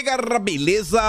aí, galera, beleza?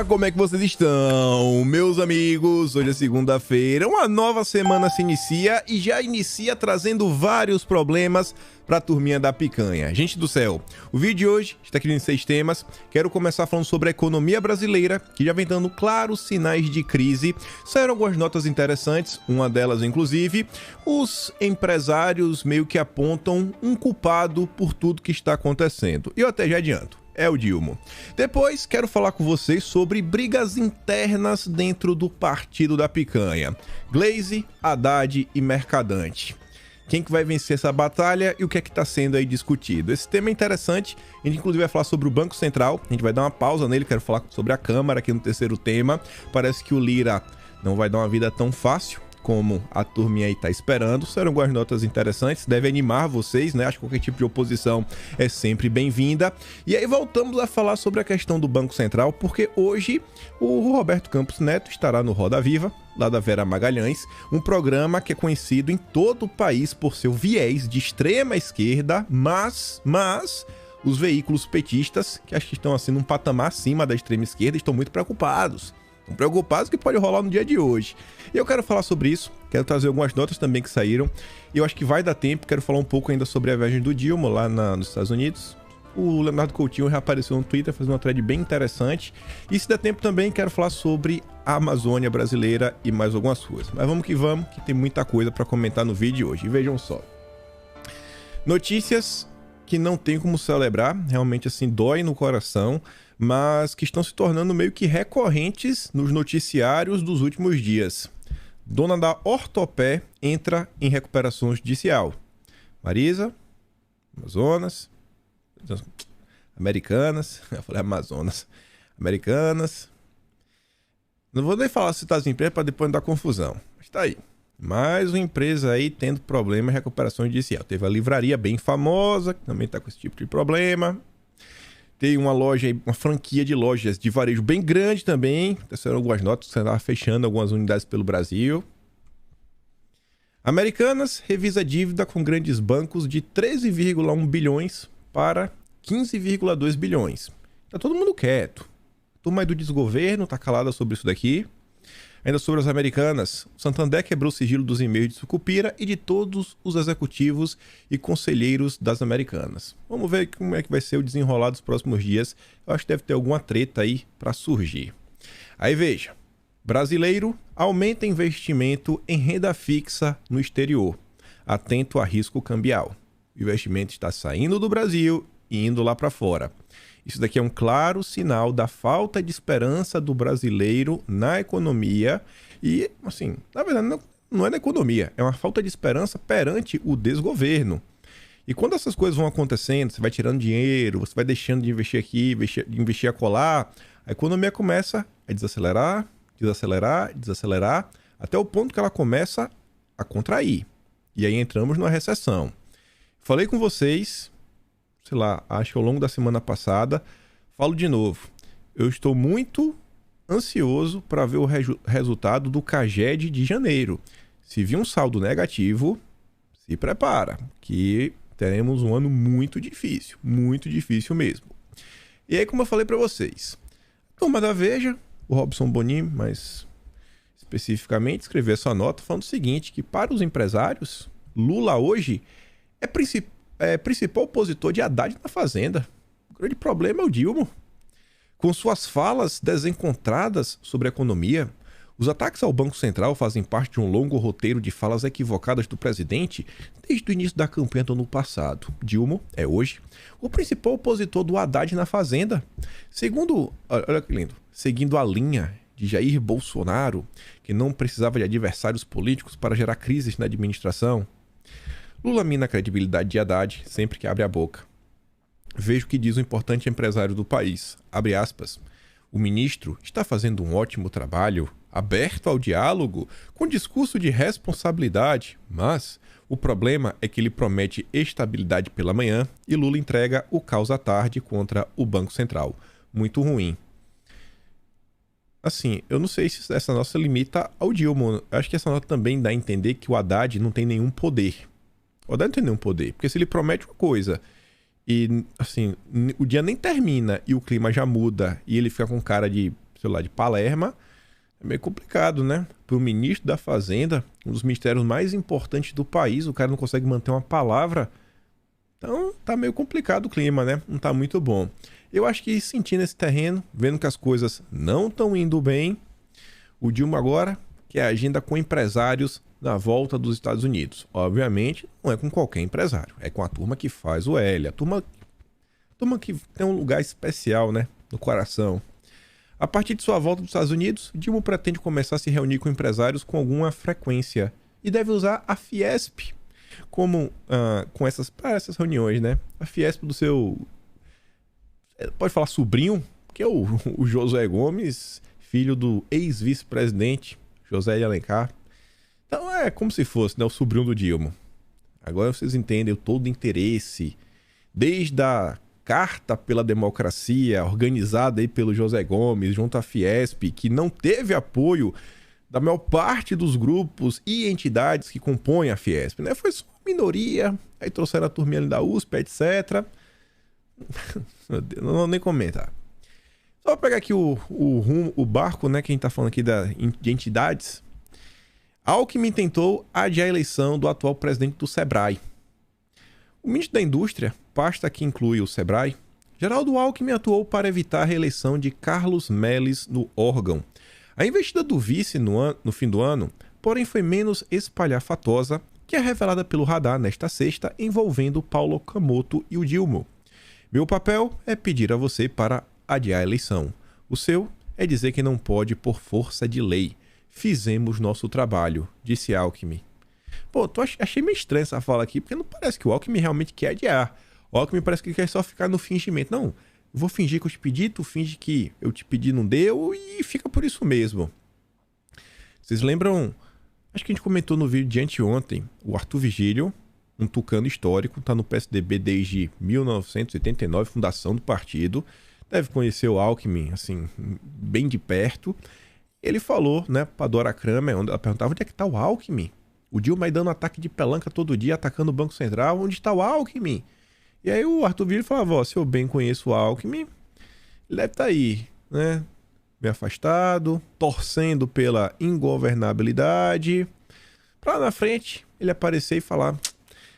Como é que vocês estão? Meus amigos, hoje é segunda-feira, uma nova semana se inicia e já inicia trazendo vários problemas pra turminha da picanha. Gente do céu, o vídeo de hoje está aqui em 6 temas. Quero começar falando sobre a economia brasileira, que já vem dando claros sinais de crise. Saíram algumas notas interessantes, uma delas inclusive, os empresários meio que apontam um culpado por tudo que está acontecendo. E eu até já adianto. É o Dilma. Depois, quero falar com vocês sobre brigas internas dentro do partido da picanha. Glaze, Haddad e Mercadante. Quem que vai vencer essa batalha e o que é que está sendo aí discutido? Esse tema é interessante, a gente inclusive vai falar sobre o Banco Central, a gente vai dar uma pausa nele, quero falar sobre a Câmara aqui no terceiro tema. Parece que o Lira não vai dar uma vida tão fácil como a turminha aí tá esperando. Serão algumas notas interessantes, deve animar vocês, né? Acho que qualquer tipo de oposição é sempre bem-vinda. E aí voltamos a falar sobre a questão do Banco Central, porque hoje o Roberto Campos Neto estará no Roda Viva, lá da Vera Magalhães, um programa que é conhecido em todo o país por seu viés de extrema esquerda, mas os veículos petistas, que acho que estão assim num patamar acima da extrema esquerda, estão muito preocupados. Preocupados que pode rolar no dia de hoje. E eu quero falar sobre isso, quero trazer algumas notas também que saíram, e eu acho que vai dar tempo, quero falar um pouco ainda sobre a viagem do Dilma lá nos Estados Unidos. O Leonardo Coutinho reapareceu no Twitter, fazendo uma thread bem interessante, e se der tempo também quero falar sobre a Amazônia brasileira e mais algumas coisas. Mas vamos, que tem muita coisa para comentar no vídeo de hoje, e vejam só. Notícias que não tem como celebrar, realmente assim dói no coração, mas que estão se tornando meio que recorrentes nos noticiários dos últimos dias. Dona da Ortopé entra em recuperação judicial. Marisa, Amazonas, Americanas, eu falei Amazonas, Americanas. Não vou nem falar se está empresas para depois não dar confusão, mas tá aí. Mais uma empresa aí tendo problema em recuperação judicial. Teve a Livraria bem famosa, que também está com esse tipo de problema. Tem uma loja aí, uma franquia de lojas de varejo bem grande também. Terceiro algumas notas, que estava fechando algumas unidades pelo Brasil. Americanas revisa dívida com grandes bancos de 13,1 bilhões para 15,2 bilhões. Tá todo mundo quieto. A turma aí do desgoverno tá calada sobre isso daqui. Ainda sobre as Americanas, o Santander quebrou o sigilo dos e-mails de Sucupira e de todos os executivos e conselheiros das Americanas. Vamos ver como é que vai ser o desenrolar dos próximos dias. Eu acho que deve ter alguma treta aí para surgir. Aí veja, brasileiro aumenta investimento em renda fixa no exterior. Atento a risco cambial. O investimento está saindo do Brasil e indo lá para fora. Isso daqui é um claro sinal da falta de esperança do brasileiro na economia e, assim, na verdade não é na economia, é uma falta de esperança perante o desgoverno. E quando essas coisas vão acontecendo, você vai tirando dinheiro, você vai deixando de investir aqui, de investir acolá, a economia começa a desacelerar, até o ponto que ela começa a contrair. E aí entramos numa recessão. Falei com vocês, sei lá, acho que ao longo da semana passada, falo de novo. Eu estou muito ansioso para ver o resultado do CAGED de janeiro. Se vir um saldo negativo, se prepara, que teremos um ano muito difícil mesmo. E aí, como eu falei para vocês, a turma da Veja, o Robson Bonin, mais especificamente, escreveu essa nota falando o seguinte, que para os empresários, Lula hoje é principal opositor de Haddad na Fazenda. O grande problema é o Dilma. Com suas falas desencontradas sobre a economia, os ataques ao Banco Central fazem parte de um longo roteiro de falas equivocadas do presidente desde o início da campanha do ano passado. Dilma é hoje o principal opositor do Haddad na Fazenda. Olha que lindo, seguindo a linha de Jair Bolsonaro, que não precisava de adversários políticos para gerar crises na administração, Lula mina a credibilidade de Haddad sempre que abre a boca. Veja o que diz o importante empresário do país, abre aspas, o ministro está fazendo um ótimo trabalho, aberto ao diálogo, com discurso de responsabilidade, mas o problema é que ele promete estabilidade pela manhã e Lula entrega o caos à tarde contra o Banco Central. Muito ruim. Assim, eu não sei se essa nota se limita ao Dilma. Eu acho que essa nota também dá a entender que o Haddad não tem nenhum poder. O Haddad não tem nenhum poder, porque se ele promete uma coisa E, assim, o dia nem termina e o clima já muda e ele fica com cara de, sei lá, de Palerma. É meio complicado, né? Para o ministro da Fazenda, um dos ministérios mais importantes do país, o cara não consegue manter uma palavra. Então tá meio complicado o clima, né? Não tá muito bom. Eu acho que sentindo esse terreno, vendo que as coisas não estão indo bem, o Dilma agora quer agenda com empresários na volta dos Estados Unidos. Obviamente, não é com qualquer empresário, é com a turma que faz o L, a turma que tem um lugar especial, né, no coração. A partir de sua volta dos Estados Unidos, Dilma pretende começar a se reunir com empresários com alguma frequência e deve usar a Fiesp como para essas reuniões, né? A Fiesp do seu, pode falar sobrinho, que é o Josué Gomes, filho do ex-vice-presidente José de Alencar. Então é como se fosse, né, o sobrinho do Dilma. Agora vocês entendem todo o interesse, desde a Carta pela Democracia, organizada aí pelo José Gomes, junto à Fiesp, que não teve apoio da maior parte dos grupos e entidades que compõem a Fiesp, né? Foi só uma minoria, aí trouxeram a turminha ali da USP, etc. Não vou nem comentar. Só pegar aqui o barco, né, que a gente tá falando aqui de entidades. Alckmin tentou adiar a eleição do atual presidente do Sebrae. O ministro da Indústria, pasta que inclui o Sebrae, Geraldo Alckmin atuou para evitar a reeleição de Carlos Melles no órgão. A investida do vice no fim do ano, porém, foi menos espalhafatosa que a revelada pelo Radar nesta sexta envolvendo Paulo Camoto e o Dilma. Meu papel é pedir a você para adiar a eleição. O seu é dizer que não pode por força de lei. Fizemos nosso trabalho, disse Alckmin. Pô, achei meio estranha essa fala aqui, porque não parece que o Alckmin realmente quer adiar. O Alckmin parece que quer só ficar no fingimento. Não, eu vou fingir que eu te pedi, tu finge que eu te pedi não deu e fica por isso mesmo. Vocês lembram? Acho que a gente comentou no vídeo de anteontem, o Arthur Vigílio, um tucano histórico, tá no PSDB desde 1989, fundação do partido. Deve conhecer o Alckmin, assim, bem de perto. Ele falou, né, pra Dora Kramer, onde ela perguntava onde é que tá o Alckmin. O Dilma aí dando ataque de pelanca todo dia, atacando o Banco Central, onde está o Alckmin? E aí o Arthur Vigílio falava, ó, se eu bem conheço o Alckmin, ele deve estar aí, né, bem afastado, torcendo pela ingovernabilidade, pra lá na frente ele aparecer e falar,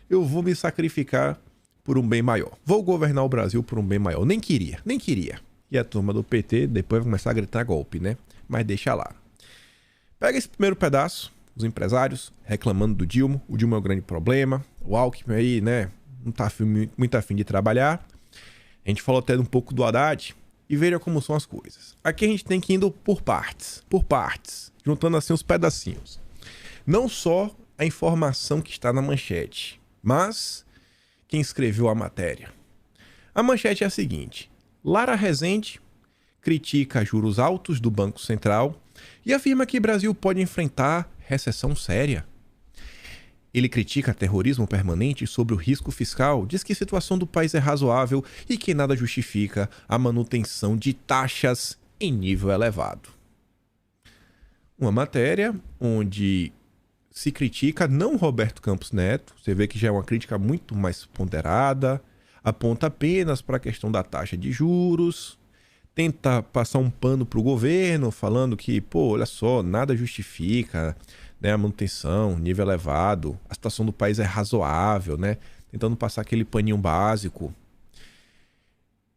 eu vou me sacrificar por um bem maior. Vou governar o Brasil por um bem maior. Nem queria. E a turma do PT depois vai começar a gritar golpe, né? Mas deixa lá. Pega esse primeiro pedaço, os empresários reclamando do Dilma. O Dilma é o grande problema. O Alckmin aí, né, não tá muito afim de trabalhar. A gente falou até um pouco do Haddad. E veja como são as coisas. Aqui a gente tem que ir indo por partes, juntando assim os pedacinhos. Não só a informação que está na manchete, mas quem escreveu a matéria. A manchete é a seguinte: Lara Rezende critica juros altos do Banco Central e afirma que o Brasil pode enfrentar recessão séria. Ele critica terrorismo permanente sobre o risco fiscal, diz que a situação do país é razoável e que nada justifica a manutenção de taxas em nível elevado. Uma matéria onde se critica não Roberto Campos Neto, você vê que já é uma crítica muito mais ponderada, aponta apenas para a questão da taxa de juros, tenta passar um pano para o governo, falando que, pô, olha só, nada justifica, né, a manutenção, nível elevado, a situação do país é razoável, né, tentando passar aquele paninho básico.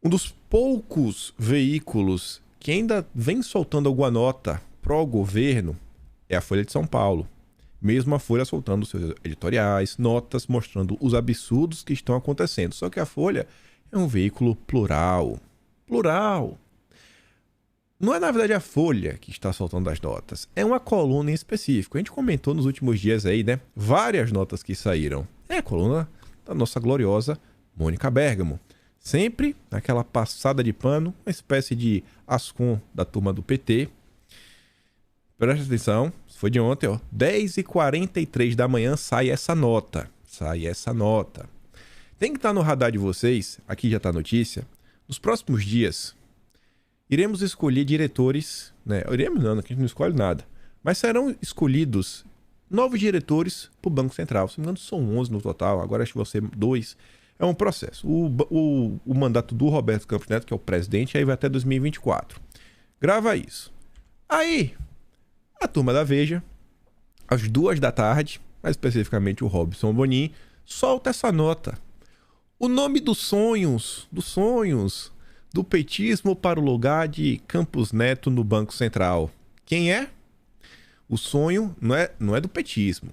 Um dos poucos veículos que ainda vem soltando alguma nota pró-governo é a Folha de São Paulo. Mesmo a Folha soltando seus editoriais, notas mostrando os absurdos que estão acontecendo. Só que a Folha é um veículo plural. Plural. Não é, na verdade, a Folha que está soltando as notas. É uma coluna em específico. A gente comentou nos últimos dias aí, né? Várias notas que saíram. É a coluna da nossa gloriosa Mônica Bergamo. Sempre naquela passada de pano, uma espécie de Ascom da turma do PT. Presta atenção, foi de ontem, ó. 10h43 da manhã sai essa nota. Tem que estar no radar de vocês, aqui já está a notícia. Nos próximos dias, iremos escolher diretores, né? Iremos não, aqui a gente não escolhe nada. Mas serão escolhidos novos diretores para o Banco Central. Se não me engano, são 11 no total, agora acho que vão ser 2 É um processo. O mandato do Roberto Campos Neto, que é o presidente, aí vai até 2024. Grava isso. Aí, a turma da Veja, às 2 da tarde, mais especificamente o Robson Bonin, solta essa nota. O nome dos sonhos do petismo para o lugar de Campos Neto no Banco Central. Quem é? O sonho não é do petismo.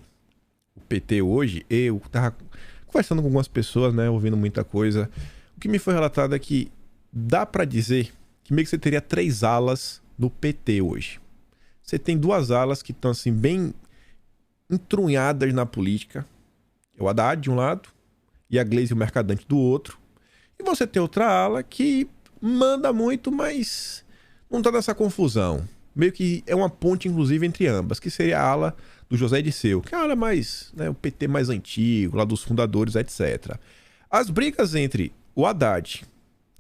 O PT hoje, eu tava conversando com algumas pessoas, né, ouvindo muita coisa. O que me foi relatado é que dá para dizer que meio que você teria 3 alas no PT hoje. Você tem 2 alas que estão assim bem entrunhadas na política. É o Haddad de um lado e a Gleisi o Mercadante do outro. E você tem outra ala que manda muito, mas não tá nessa confusão. Meio que é uma ponte, inclusive, entre ambas, que seria a ala do José Dirceu, que é a ala mais, né, o PT mais antigo, lá dos fundadores, etc. As brigas entre o Haddad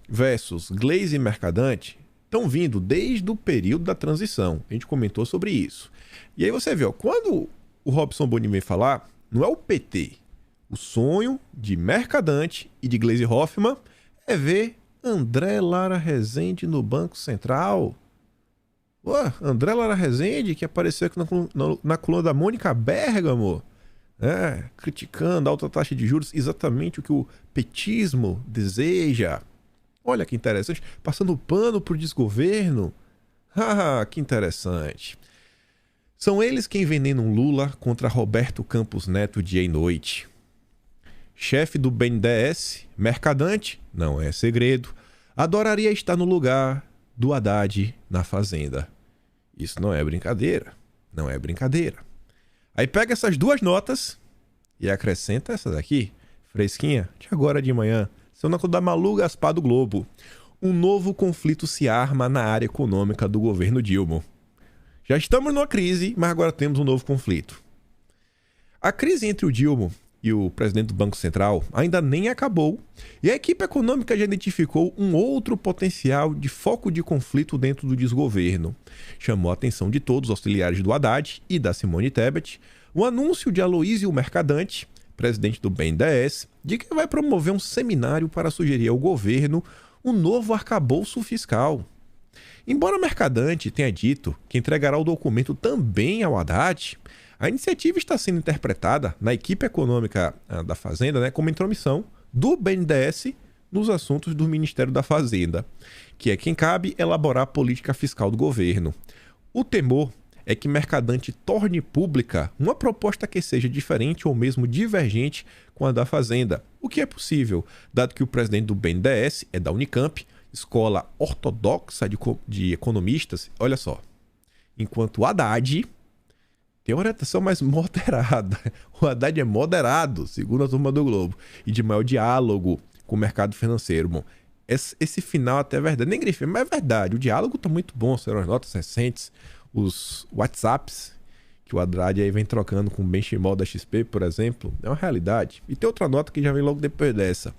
versus Gleisi e Mercadante estão vindo desde o período da transição. A gente comentou sobre isso. E aí você vê, ó, quando o Robson Bonin vem falar, não é o PT. O sonho de Mercadante e de Gleisi Hoffmann é ver André Lara Rezende no Banco Central. Ué, André Lara Rezende, que apareceu aqui na coluna da Mônica Bergamo, criticando a alta taxa de juros, exatamente o que o petismo deseja. Olha que interessante, passando pano pro desgoverno. Ah, que interessante. São eles que envenenam Lula contra Roberto Campos Neto dia e noite. Chefe do BNDES, Mercadante, não é segredo, adoraria estar no lugar do Haddad na Fazenda. Isso não é brincadeira. Não é brincadeira. Aí pega essas 2 notas e acrescenta essa daqui, fresquinha, de agora de manhã. São na da Malu Gaspar do Globo. Um novo conflito se arma na área econômica do governo Dilma. Já estamos numa crise, mas agora temos um novo conflito. A crise entre o Dilma e o presidente do Banco Central ainda nem acabou, e a equipe econômica já identificou um outro potencial de foco de conflito dentro do desgoverno. Chamou a atenção de todos os auxiliares do Haddad e da Simone Tebet o anúncio de Aloysio Mercadante, presidente do BNDES, de que vai promover um seminário para sugerir ao governo um novo arcabouço fiscal. Embora Mercadante tenha dito que entregará o documento também ao Haddad, a iniciativa está sendo interpretada na equipe econômica da Fazenda, né, como intromissão do BNDES nos assuntos do Ministério da Fazenda, que é quem cabe elaborar a política fiscal do governo. O temor é que Mercadante torne pública uma proposta que seja diferente ou mesmo divergente com a da Fazenda, o que é possível, dado que o presidente do BNDES é da Unicamp, escola ortodoxa de economistas. Olha só, enquanto o Haddad tem uma orientação mais moderada. O Haddad é moderado, segundo a turma do Globo, e de maior diálogo com o mercado financeiro. Bom, esse final até é verdade. Nem grifei, mas é verdade. O diálogo está muito bom. Serão as notas recentes, os WhatsApps que o Haddad aí vem trocando com o Benchimol da XP, por exemplo. É uma realidade. E tem outra nota que já vem logo depois dessa.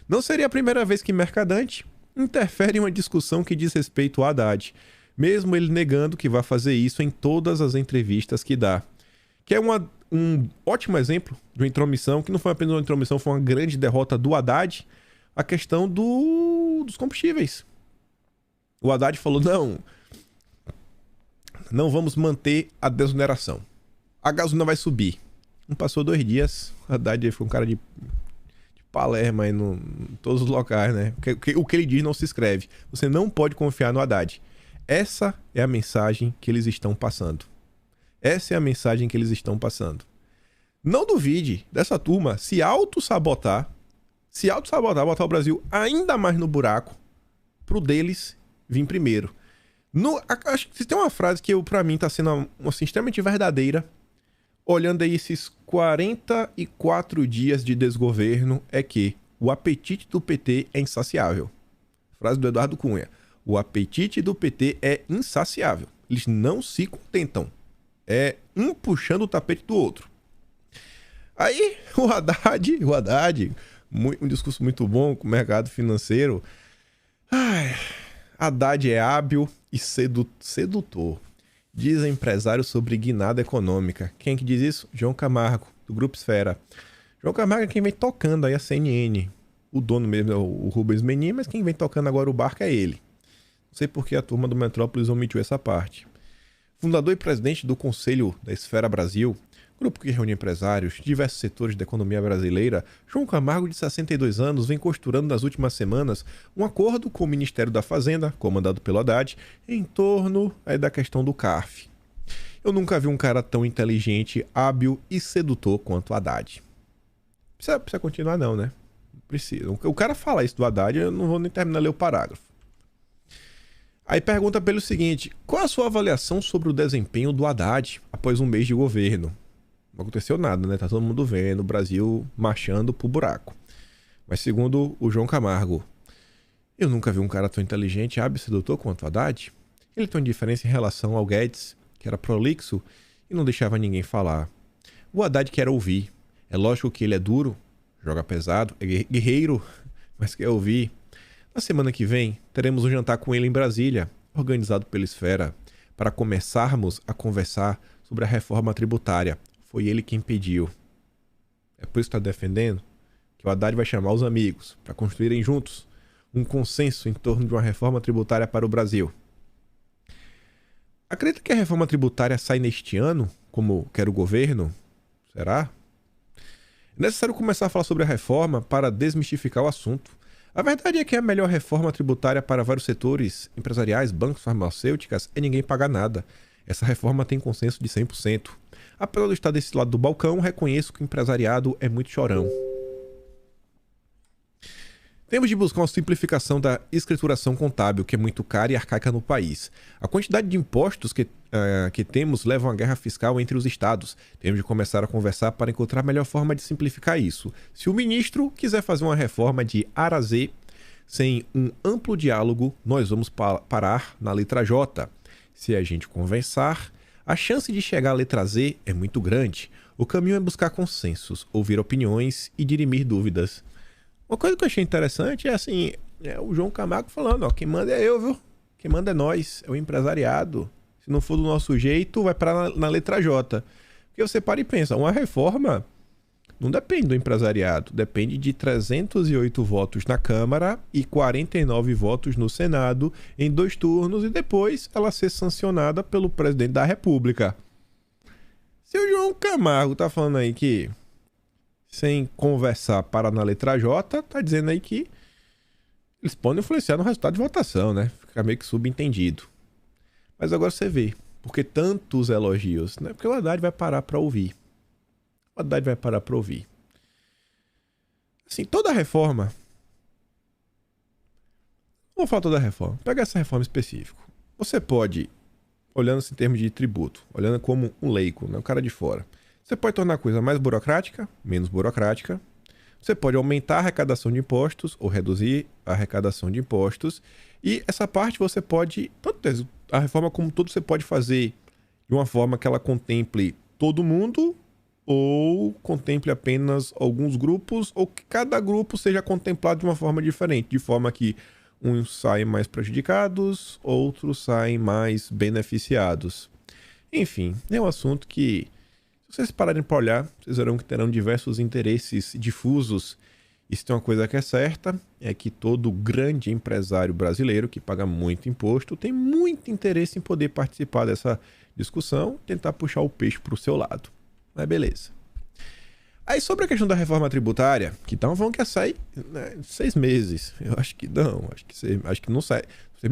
Não seria a primeira vez que Mercadante interfere em uma discussão que diz respeito ao Haddad, mesmo ele negando que vai fazer isso em todas as entrevistas que dá. Que é um ótimo exemplo de uma intromissão, que não foi apenas uma intromissão, foi uma grande derrota do Haddad, a questão dos combustíveis. O Haddad falou, não vamos manter a desoneração. A gasolina vai subir. Não passou 2 dias, o Haddad foi um cara de Palermo aí em todos os locais, né? O que ele diz não se escreve. Você não pode confiar no Haddad. Essa é a mensagem que eles estão passando. Essa é a mensagem que eles estão passando. Não duvide dessa turma se auto-sabotar, botar o Brasil ainda mais no buraco, pro deles vir primeiro. Acho que tem uma frase que pra mim tá sendo assim, extremamente verdadeira, olhando aí esses 44 dias de desgoverno, é que o apetite do PT é insaciável. Frase do Eduardo Cunha. O apetite do PT é insaciável. Eles não se contentam. É um puxando o tapete do outro. Aí, o Haddad, um discurso muito bom com o mercado financeiro. Haddad é hábil e sedutor. Diz empresário sobre guinada econômica. Quem que diz isso? João Camargo, do Grupo Esfera. João Camargo é quem vem tocando aí a CNN. O dono mesmo é o Rubens Menin, mas quem vem tocando agora o barco é ele. Não sei por que a turma do Metrópolis omitiu essa parte. Fundador e presidente do Conselho da Esfera Brasil, grupo que reúne empresários de diversos setores da economia brasileira, João Camargo, de 62 anos, vem costurando nas últimas semanas um acordo com o Ministério da Fazenda, comandado pelo Haddad, em torno da questão do CARF. Eu nunca vi um cara tão inteligente, hábil e sedutor quanto o Haddad. Precisa continuar não, né? Precisa. O cara fala isso do Haddad, eu não vou nem terminar de ler o parágrafo. Aí pergunta pelo seguinte: qual a sua avaliação sobre o desempenho do Haddad após um mês de governo? Não aconteceu nada, né? Tá todo mundo vendo o Brasil marchando pro buraco. Mas segundo o João Camargo, eu nunca vi um cara tão inteligente, hábil e sedutor quanto o Haddad. Ele tem uma diferença em relação ao Guedes, que era prolixo e não deixava ninguém falar. O Haddad quer ouvir. É lógico que ele é duro, joga pesado, é guerreiro, mas quer ouvir. Na semana que vem, teremos um jantar com ele em Brasília, organizado pela Esfera, para começarmos a conversar sobre a reforma tributária. Foi ele quem pediu. É por isso que está defendendo que o Haddad vai chamar os amigos para construírem juntos um consenso em torno de uma reforma tributária para o Brasil. Acredita que a reforma tributária sai neste ano, como quer o governo? Será? É necessário começar a falar sobre a reforma para desmistificar o assunto. A verdade é que a melhor reforma tributária para vários setores empresariais, bancos, farmacêuticas, é ninguém pagar nada. Essa reforma tem consenso de 100%. Apesar de eu estar desse lado do balcão, reconheço que o empresariado é muito chorão. Temos de buscar uma simplificação da escrituração contábil, que é muito cara e arcaica no país. A quantidade de impostos que temos leva a uma guerra fiscal entre os estados. Temos de começar a conversar para encontrar a melhor forma de simplificar isso. Se o ministro quiser fazer uma reforma de A a Z, sem um amplo diálogo, nós vamos parar na letra J. Se a gente conversar, a chance de chegar à letra Z é muito grande. O caminho é buscar consensos, ouvir opiniões e dirimir dúvidas. Uma coisa que eu achei interessante é assim, o João Camargo falando, ó, quem manda é eu, viu? Quem manda é nós, é o empresariado. Se não for do nosso jeito, vai parar na letra J. Porque você para e pensa, uma reforma não depende do empresariado, depende de 308 votos na Câmara e 49 votos no Senado em 2 turnos e depois ela ser sancionada pelo presidente da República. Se o João Camargo tá falando aí que sem conversar para na letra J, tá dizendo aí que eles podem influenciar no resultado de votação, né? Fica meio que subentendido. Mas agora você vê, por que tantos elogios, né? Porque o Haddad vai parar para ouvir. O Haddad vai parar para ouvir. Assim, toda a reforma... Não vou falar toda a reforma. Pega essa reforma específica. Você pode, olhando-se em termos de tributo, olhando como um leigo, né? Um cara de fora. Você pode tornar a coisa mais burocrática, menos burocrática. Você pode aumentar a arrecadação de impostos ou reduzir a arrecadação de impostos. E essa parte você pode... A reforma como todo você pode fazer de uma forma que ela contemple todo mundo ou contemple apenas alguns grupos ou que cada grupo seja contemplado de uma forma diferente. De forma que uns saem mais prejudicados, outros saem mais beneficiados. Enfim, é um assunto que... Se vocês pararem para olhar, vocês verão que terão diversos interesses difusos. E se tem uma coisa que é certa, é que todo grande empresário brasileiro que paga muito imposto tem muito interesse em poder participar dessa discussão, tentar puxar o peixe para o seu lado. Mas beleza. Aí sobre a questão da reforma tributária, que estavam falando que ia sair 6 meses. Eu acho que não, acho que não sai.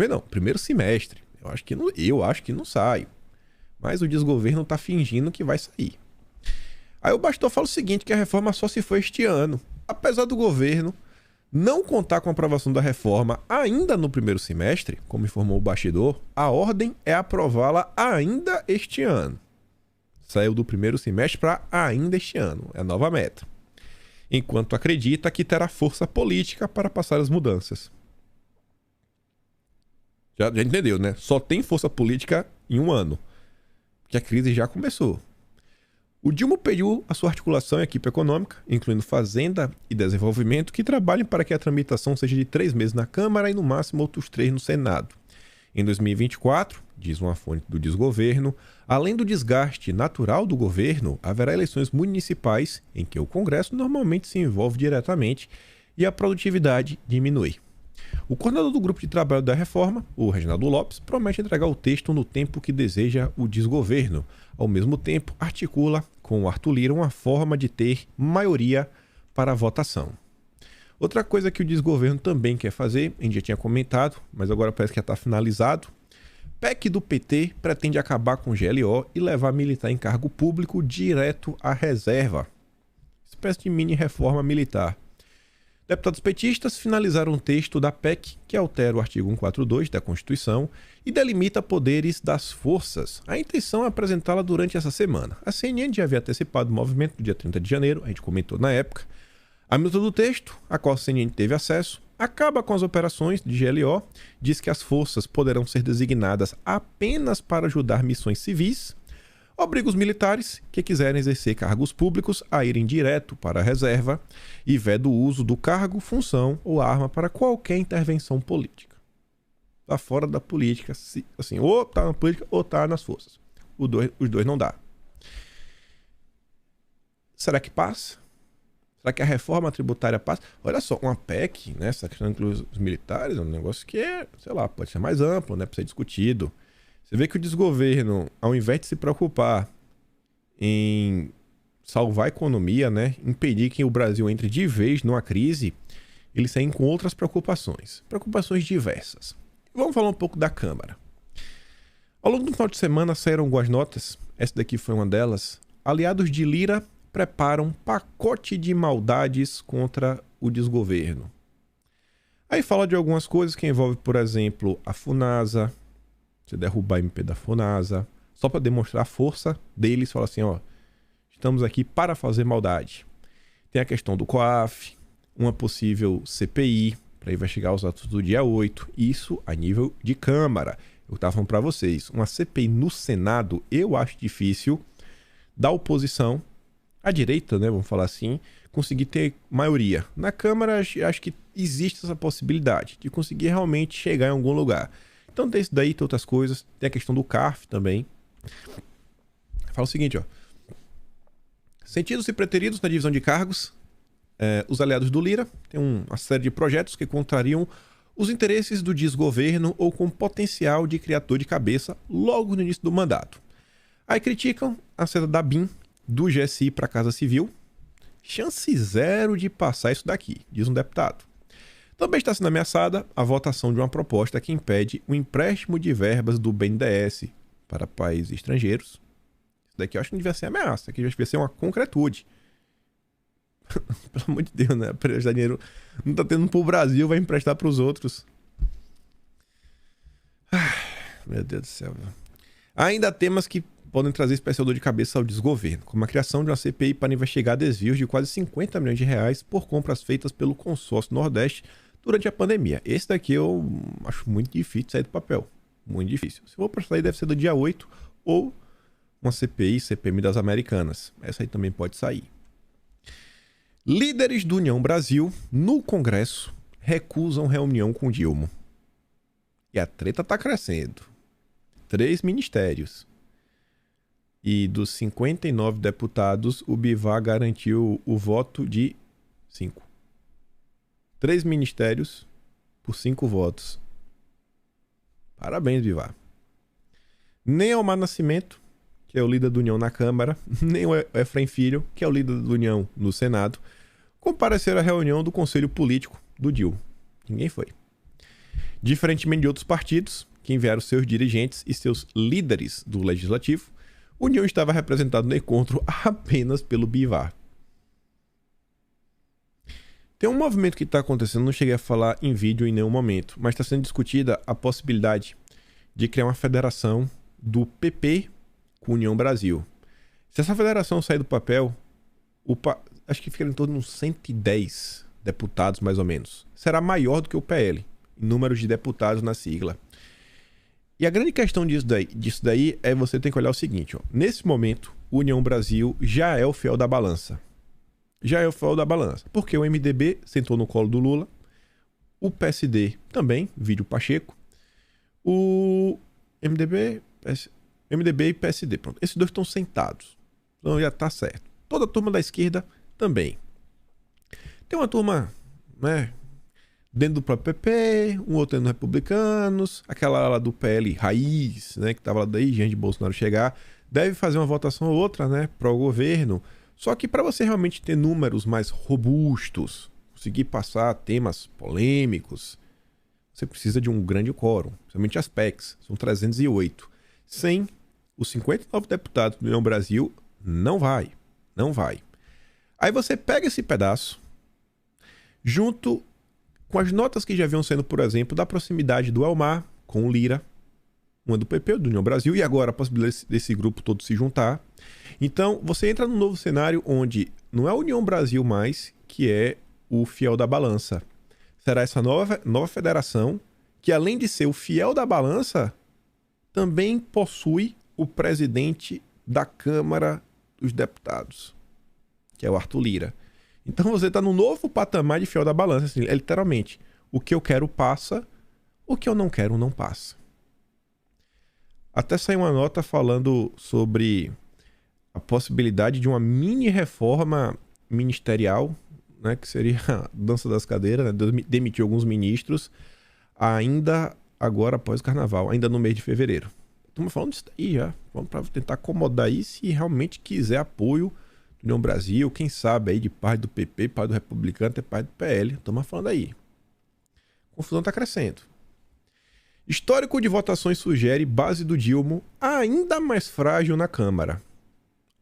Não, primeiro semestre. Eu acho que não sai. Mas o desgoverno está fingindo que vai sair. Aí o Bastou fala o seguinte, que a reforma só se foi este ano. Apesar do governo não contar com a aprovação da reforma ainda no primeiro semestre, como informou o bastidor, a ordem é aprová-la ainda este ano. Saiu do primeiro semestre para ainda este ano, é a nova meta. Enquanto acredita que terá força política para passar as mudanças. Já entendeu, né? Só tem força política em um ano. Que a crise já começou. O Dilma pediu a sua articulação e equipe econômica, incluindo Fazenda e Desenvolvimento, que trabalhem para que a tramitação seja de 3 meses na Câmara e no máximo outros 3 no Senado. Em 2024, diz uma fonte do desgoverno, além do desgaste natural do governo, haverá eleições municipais em que o Congresso normalmente se envolve diretamente e a produtividade diminui. O coordenador do grupo de trabalho da reforma, o Reginaldo Lopes, promete entregar o texto no tempo que deseja o desgoverno. Ao mesmo tempo, articula com o Arthur Lira uma forma de ter maioria para a votação. Outra coisa que o desgoverno também quer fazer, a gente já tinha comentado, mas agora parece que já está finalizado. PEC do PT pretende acabar com o GLO e levar militar em cargo público direto à reserva. Espécie de mini reforma militar. Deputados petistas finalizaram um texto da PEC que altera o artigo 142 da Constituição e delimita poderes das forças. A intenção é apresentá-la durante essa semana. A CNN já havia antecipado o movimento do dia 30 de janeiro, a gente comentou na época. A minuta do texto, a qual a CNN teve acesso, acaba com as operações de GLO, diz que as forças poderão ser designadas apenas para ajudar missões civis, obriga os militares que quiserem exercer cargos públicos a irem direto para a reserva e veda o uso do cargo, função ou arma para qualquer intervenção política. Está fora da política, assim, ou está na política ou está nas forças. Os dois não dá. Será que passa? Será que a reforma tributária passa? Olha só, uma PEC, né, essa questão inclui os militares, é um negócio que é, sei lá, pode ser mais amplo, né, para ser discutido. Você vê que o desgoverno, ao invés de se preocupar em salvar a economia, né, impedir que o Brasil entre de vez numa crise, eles saem com outras preocupações. Preocupações diversas. Vamos falar um pouco da Câmara. Ao longo do final de semana saíram algumas notas, essa daqui foi uma delas. Aliados de Lira preparam pacote de maldades contra o desgoverno. Aí fala de algumas coisas que envolvem, por exemplo, a Funasa, você derrubar a MP da Funasa, só para demonstrar a força deles, fala assim, ó, estamos aqui para fazer maldade. Tem a questão do COAF, uma possível CPI para investigar os atos do dia 8, isso a nível de Câmara. Eu estava falando para vocês, uma CPI no Senado, eu acho difícil da oposição, a direita, né, vamos falar assim, conseguir ter maioria. Na Câmara, acho que existe essa possibilidade de conseguir realmente chegar em algum lugar. Então tem isso daí, tem outras coisas. Tem a questão do CARF também. Fala o seguinte, ó. Sentidos e preteridos na divisão de cargos, os aliados do Lira têm uma série de projetos que contrariam os interesses do desgoverno ou com potencial de criar dor de cabeça logo no início do mandato. Aí criticam a saída da BIM do GSI para a Casa Civil. Chance zero de passar isso daqui, diz um deputado. Também está sendo ameaçada a votação de uma proposta que impede o empréstimo de verbas do BNDES para países estrangeiros. Isso daqui eu acho que não devia ser ameaça, aqui devia ser uma concretude. Pelo amor de Deus, né? Emprestar dinheiro não está tendo para o Brasil, vai emprestar para os outros. Meu Deus do céu. Ainda há temas que podem trazer especial dor de cabeça ao desgoverno, como a criação de uma CPI para investigar desvios de quase 50 milhões de reais por compras feitas pelo consórcio Nordeste durante a pandemia. Esse daqui eu acho muito difícil sair do papel. Muito difícil. Se for para sair, deve ser do dia 8 ou uma CPI, CPMI das Americanas. Essa aí também pode sair. Líderes do União Brasil, no Congresso, recusam reunião com Dilma. E a treta está crescendo. 3 ministérios. E dos 59 deputados, o Bivar garantiu o voto de 5. 3 ministérios por 5 votos. Parabéns, Bivar. Nem Elmar Nascimento, que é o líder da União na Câmara, nem o Efraim Filho, que é o líder da União no Senado, compareceram à reunião do Conselho Político do DIL. Ninguém foi. Diferentemente de outros partidos, que enviaram seus dirigentes e seus líderes do Legislativo, a União estava representada no encontro apenas pelo Bivar. Tem um movimento que está acontecendo, não cheguei a falar em vídeo em nenhum momento, mas está sendo discutida a possibilidade de criar uma federação do PP com a União Brasil. Se essa federação sair do papel, acho que fica em torno de uns 110 deputados, mais ou menos. Será maior do que o PL, em número de deputados na sigla. E a grande questão disso daí é você ter que olhar o seguinte, ó. Nesse momento, União Brasil já é o fiel da balança. Já é o fiel da balança. Porque o MDB sentou no colo do Lula, o PSD também, vídeo Pacheco, o MDB e PSD, pronto. Esses dois estão sentados. Então já tá certo. Toda a turma da esquerda também. Tem uma turma né? Dentro do próprio PP, um outro dentro dos republicanos, aquela lá do PL raiz, né? Que tava lá daí, gente de Bolsonaro chegar, deve fazer uma votação ou outra, né? Para o governo. Só que para você realmente ter números mais robustos, conseguir passar temas polêmicos, você precisa de um grande quórum, principalmente as PECs, são 308. Sem os 59 deputados do União Brasil, não vai. Aí você pega esse pedaço, junto com as notas que já vinham sendo, por exemplo, da proximidade do Elmar com o Lira, uma do PP, do União Brasil, e agora a possibilidade desse grupo todo se juntar. Então, você entra num novo cenário onde não é a União Brasil mais que é o fiel da balança. Será essa nova federação que, além de ser o fiel da balança, também possui o presidente da Câmara dos Deputados, que é o Arthur Lira. Então você está num novo patamar de fiel da balança. Assim, é literalmente, o que eu quero passa, o que eu não quero não passa. Até saiu uma nota falando sobre a possibilidade de uma mini reforma ministerial, né, que seria a dança das cadeiras, né, demitir alguns ministros, ainda agora após o carnaval, ainda no mês de fevereiro. Estamos falando disso daí já. Vamos para tentar acomodar aí se realmente quiser apoio do União Brasil, quem sabe aí de parte do PP, parte do Republicano, até parte do PL. Estamos falando aí. A confusão está crescendo. Histórico de votações sugere base do Dilma ainda mais frágil na Câmara.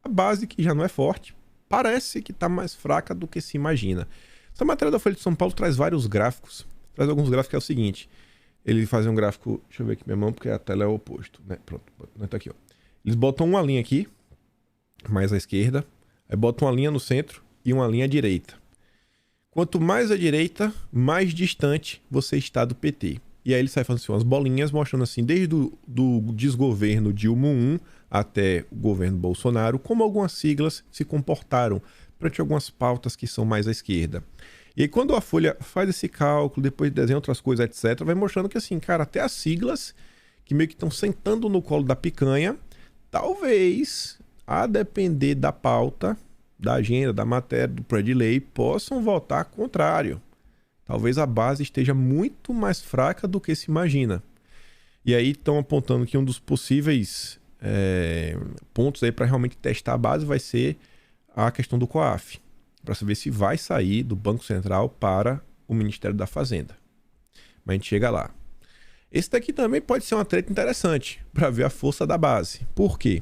A base, que já não é forte, parece que está mais fraca do que se imagina. Essa matéria da Folha de São Paulo traz vários gráficos. Traz alguns gráficos que é o seguinte. Ele faz um gráfico... Deixa eu ver aqui minha mão, porque a tela é o oposto, né? Pronto, tá aqui, ó. Eles botam uma linha aqui, mais à esquerda. Aí botam uma linha no centro e uma linha à direita. Quanto mais à direita, mais distante você está do PT. E aí ele sai fazendo assim, umas bolinhas, mostrando assim, desde do desgoverno Dilma I até o governo Bolsonaro, como algumas siglas se comportaram perante algumas pautas que são mais à esquerda. E aí, quando a Folha faz esse cálculo, depois desenha outras coisas, etc., vai mostrando que, assim, cara, até as siglas que meio que estão sentando no colo da picanha, talvez, a depender da pauta, da agenda, da matéria, do projeto de lei, possam votar contrário. Talvez a base esteja muito mais fraca do que se imagina. E aí estão apontando que um dos possíveis pontos aí para realmente testar a base vai ser a questão do COAF, para saber se vai sair do Banco Central para o Ministério da Fazenda. Mas a gente chega lá. Esse daqui também pode ser uma treta interessante para ver a força da base. Por quê?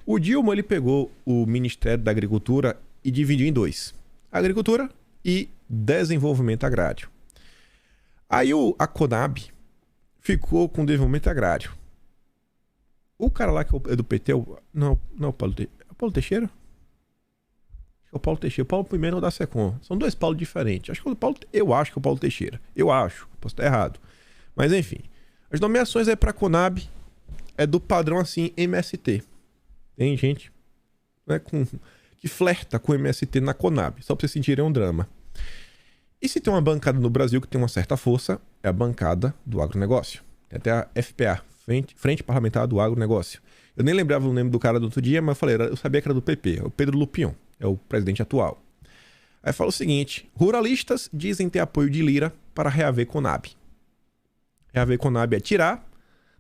O Dilma ele pegou o Ministério da Agricultura e dividiu em dois: Agricultura e Desenvolvimento Agrário. Aí a Conab ficou com Desenvolvimento Agrário. O cara lá que é do PT, não é o Paulo Teixeira. É o Paulo Teixeira? É o Paulo Teixeira. O Paulo primeiro é o da Secom. São dois Paulos diferentes. Eu acho que é o Paulo Teixeira. Eu acho. Posso estar errado. Mas enfim. As nomeações aí pra Conab é do padrão assim MST. Tem gente, né, que flerta com o MST na Conab. Só pra vocês sentirem um drama. E se tem uma bancada no Brasil que tem uma certa força, é a bancada do agronegócio. Tem até a FPA, Frente Parlamentar do Agronegócio. Eu nem lembrava o nome do cara do outro dia, mas eu sabia que era do PP. É o Pedro Lupion, é o presidente atual. Aí fala o seguinte: ruralistas dizem ter apoio de Lira para reaver Conab. Reaver Conab é tirar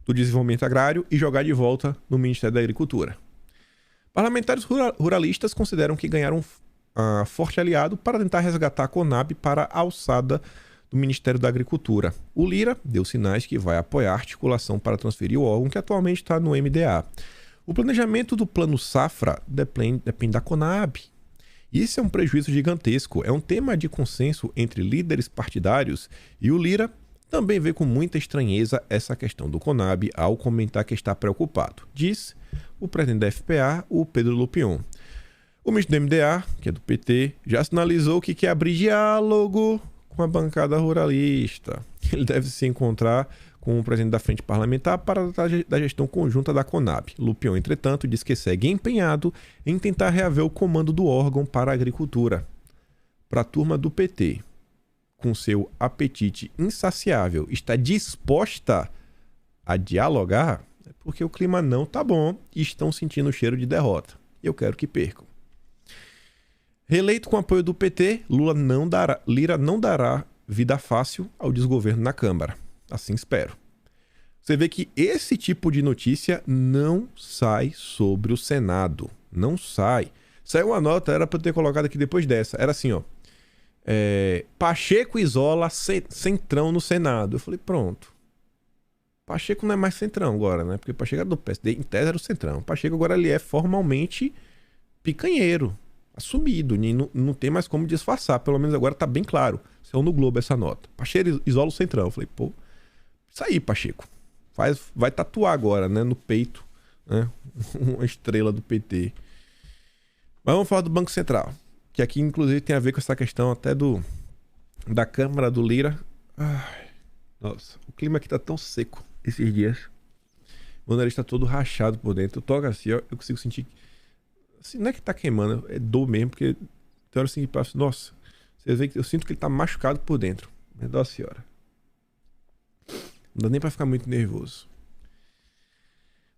do desenvolvimento agrário e jogar de volta no Ministério da Agricultura. Parlamentares ruralistas consideram que ganharam forte aliado para tentar resgatar a Conab para a alçada do Ministério da Agricultura. O Lira deu sinais que vai apoiar a articulação para transferir o órgão que atualmente está no MDA. O planejamento do Plano Safra depende da Conab. Isso é um prejuízo gigantesco. É um tema de consenso entre líderes partidários e o Lira também vê com muita estranheza essa questão do Conab ao comentar que está preocupado, diz o presidente da FPA, o Pedro Lupion. O ministro do MDA, que é do PT, já sinalizou que quer abrir diálogo com a bancada ruralista. Ele deve se encontrar com o presidente da Frente Parlamentar para tratar da gestão conjunta da Conab. Lupion, entretanto, diz que segue empenhado em tentar reaver o comando do órgão para a agricultura. Para a turma do PT, com seu apetite insaciável, está disposta a dialogar, é porque o clima não está bom e estão sentindo o cheiro de derrota. Eu quero que percam. Reeleito com apoio do PT, Lira não dará vida fácil ao desgoverno na Câmara. Assim espero. Você vê que esse tipo de notícia não sai sobre o Senado. Não sai. Saiu uma nota, era para eu ter colocado aqui depois dessa. Era assim, ó. Pacheco isola Centrão no Senado. Eu falei, pronto. Pacheco não é mais Centrão agora, né? Porque Pacheco era do PSD, em tese era o Centrão. Pacheco agora ele é formalmente picanheiro. Assumido. Não tem mais como disfarçar. Pelo menos agora tá bem claro. Saiu no Globo essa nota. Pacheco isola o Centrão. Eu falei, pô, isso aí, Pacheco. Vai tatuar agora, né? No peito, né? Uma estrela do PT. Mas vamos falar do Banco Central. Que aqui, inclusive, tem a ver com essa questão até da Câmara do Lira. Ai, nossa, o clima aqui tá tão seco esses dias. O nariz tá todo rachado por dentro. Eu toco assim, ó, eu consigo sentir... Assim, não é que tá queimando, é dor mesmo, porque tem hora assim que passa... Nossa, você vê que eu sinto que ele tá machucado por dentro. Nossa senhora. Não dá nem pra ficar muito nervoso.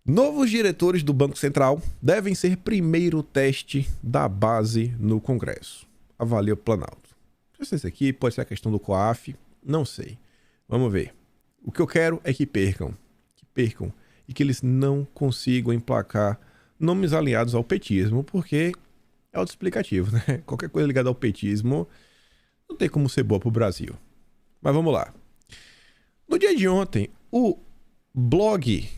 Novos diretores do Banco Central devem ser primeiro teste da base no Congresso. Avalia o Planalto. Não sei se esse aqui pode ser a questão do COAF. Não sei. Vamos ver. O que eu quero é que percam. Que percam. E que eles não consigam emplacar nomes aliados ao petismo, porque é autoexplicativo, né? Qualquer coisa ligada ao petismo não tem como ser boa pro Brasil. Mas vamos lá. No dia de ontem, o blog,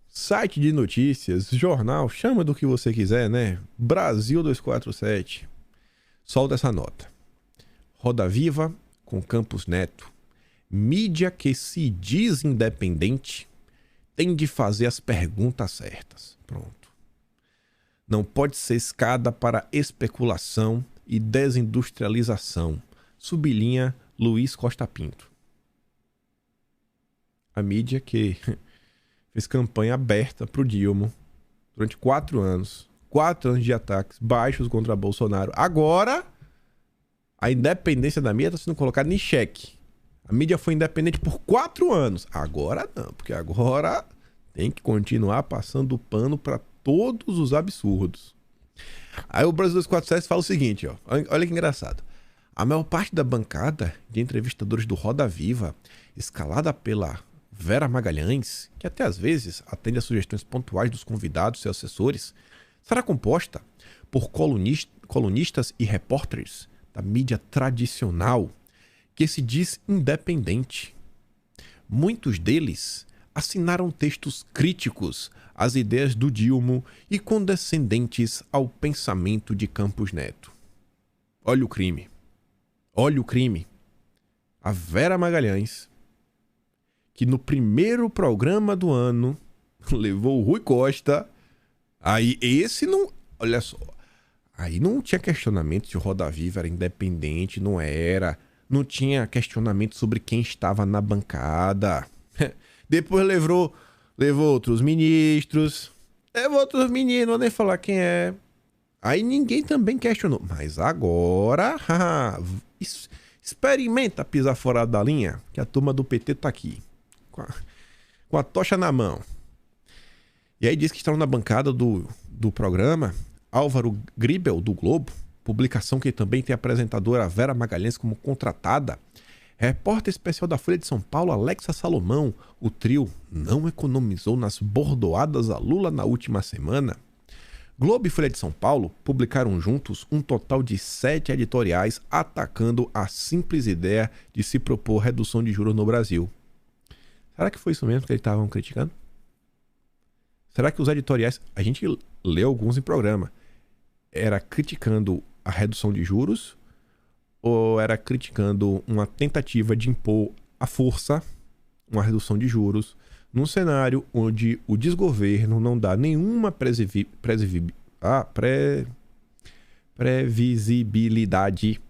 site de notícias, jornal, chama do que você quiser, né? Brasil 247, solta essa nota. Roda Viva com Campos Neto. Mídia que se diz independente tem de fazer as perguntas certas. Pronto. Não pode ser escada para especulação e desindustrialização. Sublinha Luiz Costa Pinto. A mídia que fez campanha aberta pro Dilma durante 4 anos. 4 anos de ataques baixos contra Bolsonaro. Agora, a independência da mídia está sendo colocada em xeque. A mídia foi independente por 4 anos. Agora não, porque agora tem que continuar passando pano para todos os absurdos. Aí o Brasil 247 fala o seguinte, ó. Olha que engraçado. A maior parte da bancada de entrevistadores do Roda Viva, escalada pela Vera Magalhães, que até às vezes atende às sugestões pontuais dos convidados e seus assessores, será composta por colunistas e repórteres da mídia tradicional que se diz independente. Muitos deles assinaram textos críticos às ideias do Dilma e condescendentes ao pensamento de Campos Neto. Olha o crime. Olha o crime. A Vera Magalhães, que no primeiro programa do ano levou o Rui Costa, aí esse não... Olha só. Aí não tinha questionamento se o Roda Viva era independente, não era. Não tinha questionamento sobre quem estava na bancada. Depois levou outros ministros. Levou outros meninos, não vou nem falar quem é. Aí ninguém também questionou. Mas agora... experimenta pisar fora da linha, que a turma do PT tá aqui. Com a tocha na mão. E aí diz que estavam na bancada do programa Álvaro Gribel, do Globo, publicação que também tem a apresentadora Vera Magalhães como contratada, repórter especial da Folha de São Paulo, Alexa Salomão. O trio não economizou nas bordoadas a Lula na última semana. Globo e Folha de São Paulo publicaram juntos um total de 7 editoriais atacando a simples ideia de se propor redução de juros no Brasil. Será que foi isso mesmo que eles estavam criticando? Será que os editoriais... A gente leu alguns em programa. Era criticando a redução de juros ou era criticando uma tentativa de impor à força uma redução de juros num cenário onde o desgoverno não dá nenhuma previsibilidade,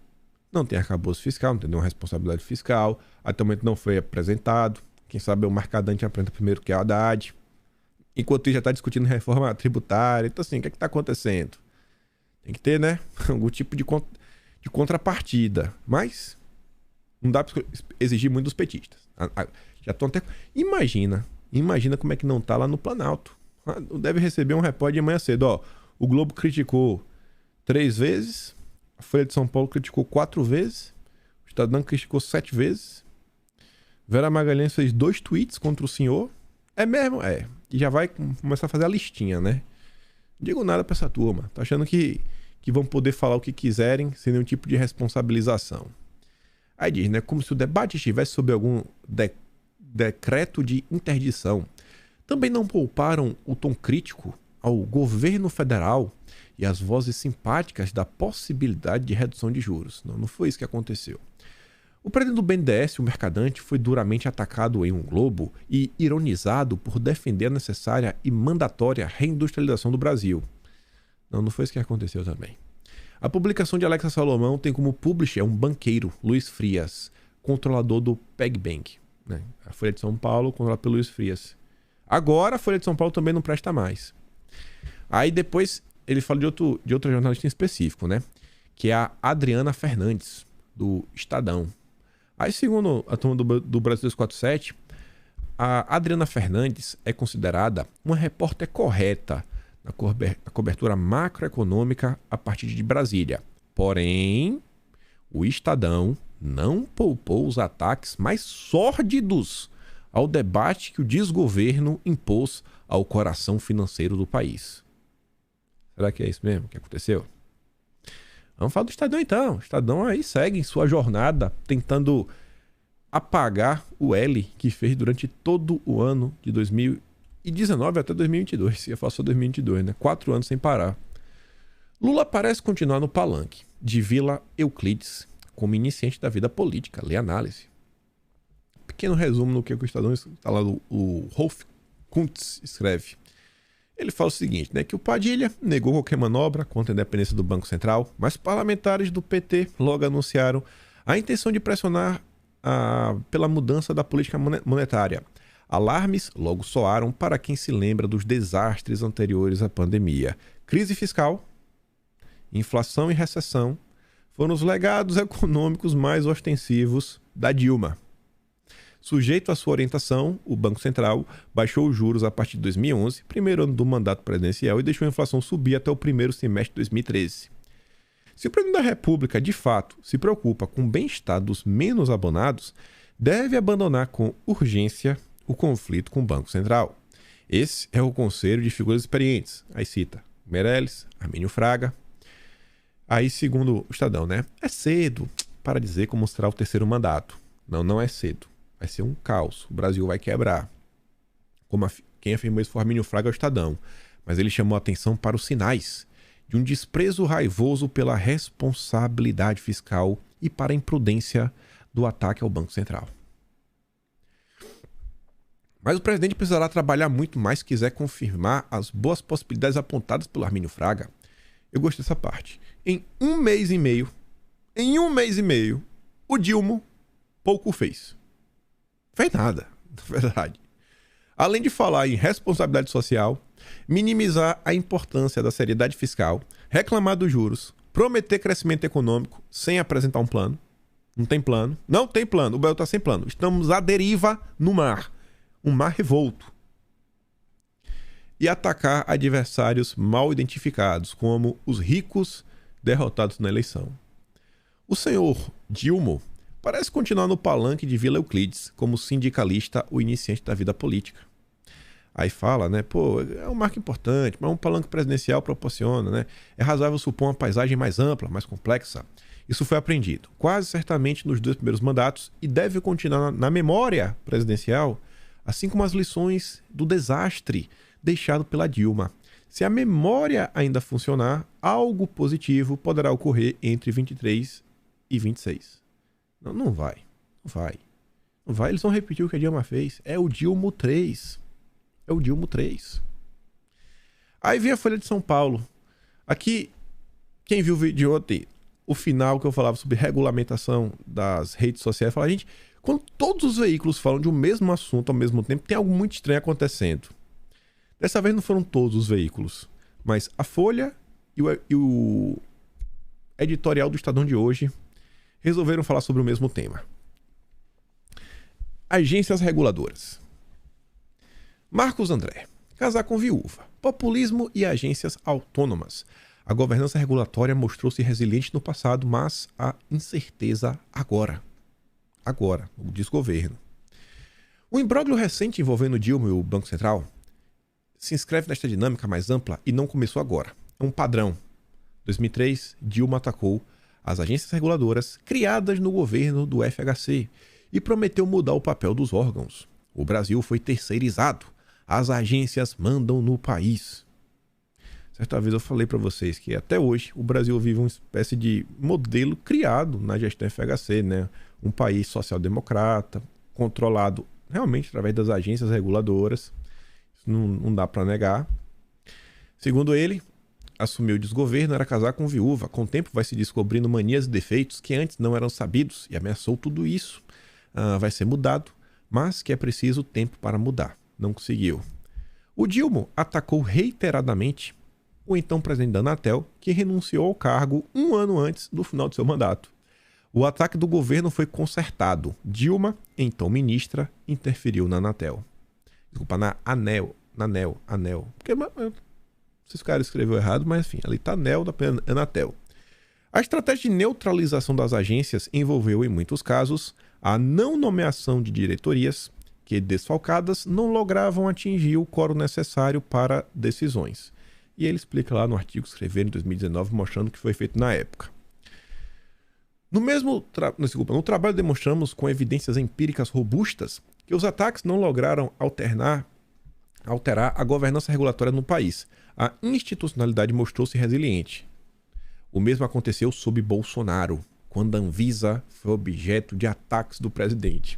não tem arcabouço fiscal, não tem nenhuma responsabilidade fiscal, até o momento não foi apresentado. Quem sabe o Mercadante apresenta primeiro que é a Haddad. Enquanto isso já está discutindo reforma tributária. Então assim, o que é que está acontecendo? Tem que ter, né? Algum tipo de contrapartida. Mas não dá para exigir muito dos petistas. Já estão até... Imagina como é que não tá lá no Planalto. Deve receber um repórter de manhã cedo. Ó, o Globo criticou 3 vezes. A Folha de São Paulo criticou 4 vezes. Estadão criticou 7 vezes. Vera Magalhães fez 2 tweets contra o senhor. É mesmo? É. E já vai começar a fazer a listinha, né? Não digo nada pra essa turma. Tá achando que vão poder falar o que quiserem sem nenhum tipo de responsabilização. Aí diz, né? Como se o debate estivesse sob algum decreto de interdição. Também não pouparam o tom crítico ao governo federal e as vozes simpáticas da possibilidade de redução de juros. Não foi isso que aconteceu. O presidente do BNDES, o Mercadante, foi duramente atacado em um Globo e ironizado por defender a necessária e mandatória reindustrialização do Brasil. Não foi isso que aconteceu também. A publicação de Alexa Salomão tem como publisher um banqueiro, Luiz Frias, controlador do PagBank. Né? A Folha de São Paulo, controlada pelo Luiz Frias. Agora a Folha de São Paulo também não presta mais. Aí depois ele fala de outra jornalista em específico, né? Que é a Adriana Fernandes, do Estadão. Aí, segundo a turma do Brasil 247, a Adriana Fernandes é considerada uma repórter correta na cobertura macroeconômica a partir de Brasília. Porém, o Estadão não poupou os ataques mais sórdidos ao debate que o desgoverno impôs ao coração financeiro do país. Será que é isso mesmo que aconteceu? Vamos falar do Estadão então. O Estadão aí segue em sua jornada tentando apagar o L que fez durante todo o ano de 2019 até 2022. Ia falar só 2022, né? 4 anos sem parar. Lula parece continuar no palanque de Vila Euclides como iniciante da vida política. Lê análise. Pequeno resumo no que o Estadão está lá, o Rolf Kuntz escreve. Ele fala o seguinte, né, que o Padilha negou qualquer manobra contra a independência do Banco Central, mas parlamentares do PT logo anunciaram a intenção de pressionar pela mudança da política monetária. Alarmes logo soaram para quem se lembra dos desastres anteriores à pandemia. Crise fiscal, inflação e recessão foram os legados econômicos mais ostensivos da Dilma. Sujeito à sua orientação, o Banco Central baixou os juros a partir de 2011, primeiro ano do mandato presidencial, e deixou a inflação subir até o primeiro semestre de 2013. Se o presidente da República, de fato, se preocupa com o bem-estar dos menos abonados, deve abandonar com urgência o conflito com o Banco Central. Esse é o conselho de figuras experientes. Aí cita Meirelles, Armínio Fraga. Aí, segundo o Estadão, né? É cedo para dizer como será o terceiro mandato. Não é cedo. Vai ser um caos. O Brasil vai quebrar. Quem afirmou isso foi o Armínio Fraga, o Estadão. Mas ele chamou a atenção para os sinais de um desprezo raivoso pela responsabilidade fiscal e para a imprudência do ataque ao Banco Central. Mas o presidente precisará trabalhar muito mais se quiser confirmar as boas possibilidades apontadas pelo Armínio Fraga. Eu gostei dessa parte. Em um mês e meio, o Dilma pouco fez. Fez nada, na verdade. Além de falar em responsabilidade social, minimizar a importância da seriedade fiscal, reclamar dos juros, prometer crescimento econômico sem apresentar um plano. Não tem plano. Não tem plano. O Brasil está sem plano. Estamos à deriva no mar. Um mar revolto. E atacar adversários mal identificados, como os ricos derrotados na eleição. O senhor Dilma parece continuar no palanque de Vila Euclides, como sindicalista ou iniciante da vida política. Aí fala, né, pô, é um marco importante, mas um palanque presidencial proporciona, né? É razoável supor uma paisagem mais ampla, mais complexa. Isso foi aprendido, quase certamente nos 2 primeiros mandatos, e deve continuar na memória presidencial, assim como as lições do desastre deixado pela Dilma. Se a memória ainda funcionar, algo positivo poderá ocorrer entre 23 e 26. Não vai. Eles vão repetir o que a Dilma fez. É o Dilma 3. Aí vem a Folha de São Paulo. Aqui, quem viu o vídeo de ontem, o final que eu falava sobre regulamentação das redes sociais, fala, gente, quando todos os veículos falam de um mesmo assunto ao mesmo tempo, tem algo muito estranho acontecendo. Dessa vez não foram todos os veículos, mas a Folha e o editorial do Estadão de hoje resolveram falar sobre o mesmo tema. Agências reguladoras. Marcos André. Casar com viúva. Populismo e agências autônomas. A governança regulatória mostrou-se resiliente no passado, mas há incerteza agora. Agora, o desgoverno. O imbróglio recente envolvendo Dilma e o Banco Central se inscreve nesta dinâmica mais ampla e não começou agora. É um padrão. Em 2003, Dilma atacou as agências reguladoras criadas no governo do FHC e prometeu mudar o papel dos órgãos. O Brasil foi terceirizado. As agências mandam no país. Certa vez eu falei para vocês que até hoje o Brasil vive uma espécie de modelo criado na gestão FHC, né? Um país social-democrata, controlado realmente através das agências reguladoras. Isso não dá para negar. Segundo ele, assumir o desgoverno era casar com viúva. Com o tempo vai se descobrindo manias e defeitos que antes não eram sabidos e ameaçou tudo isso. Vai ser mudado, mas que é preciso tempo para mudar. Não conseguiu. O Dilma atacou reiteradamente o então presidente da Anatel, que renunciou ao cargo um ano antes do final de seu mandato. O ataque do governo foi consertado. Dilma, então ministra, interferiu na Anatel. Desculpa, na Anel. Porque, não sei se o cara escreveu errado, mas enfim, ali está Anel da Anatel. A estratégia de neutralização das agências envolveu, em muitos casos, a não nomeação de diretorias que, desfalcadas, não logravam atingir o quórum necessário para decisões. E ele explica lá no artigo que escreveu em 2019, mostrando o que foi feito na época. No trabalho demonstramos com evidências empíricas robustas que os ataques não lograram alterar a governança regulatória no país. A institucionalidade mostrou-se resiliente. O mesmo aconteceu sob Bolsonaro, quando a Anvisa foi objeto de ataques do presidente.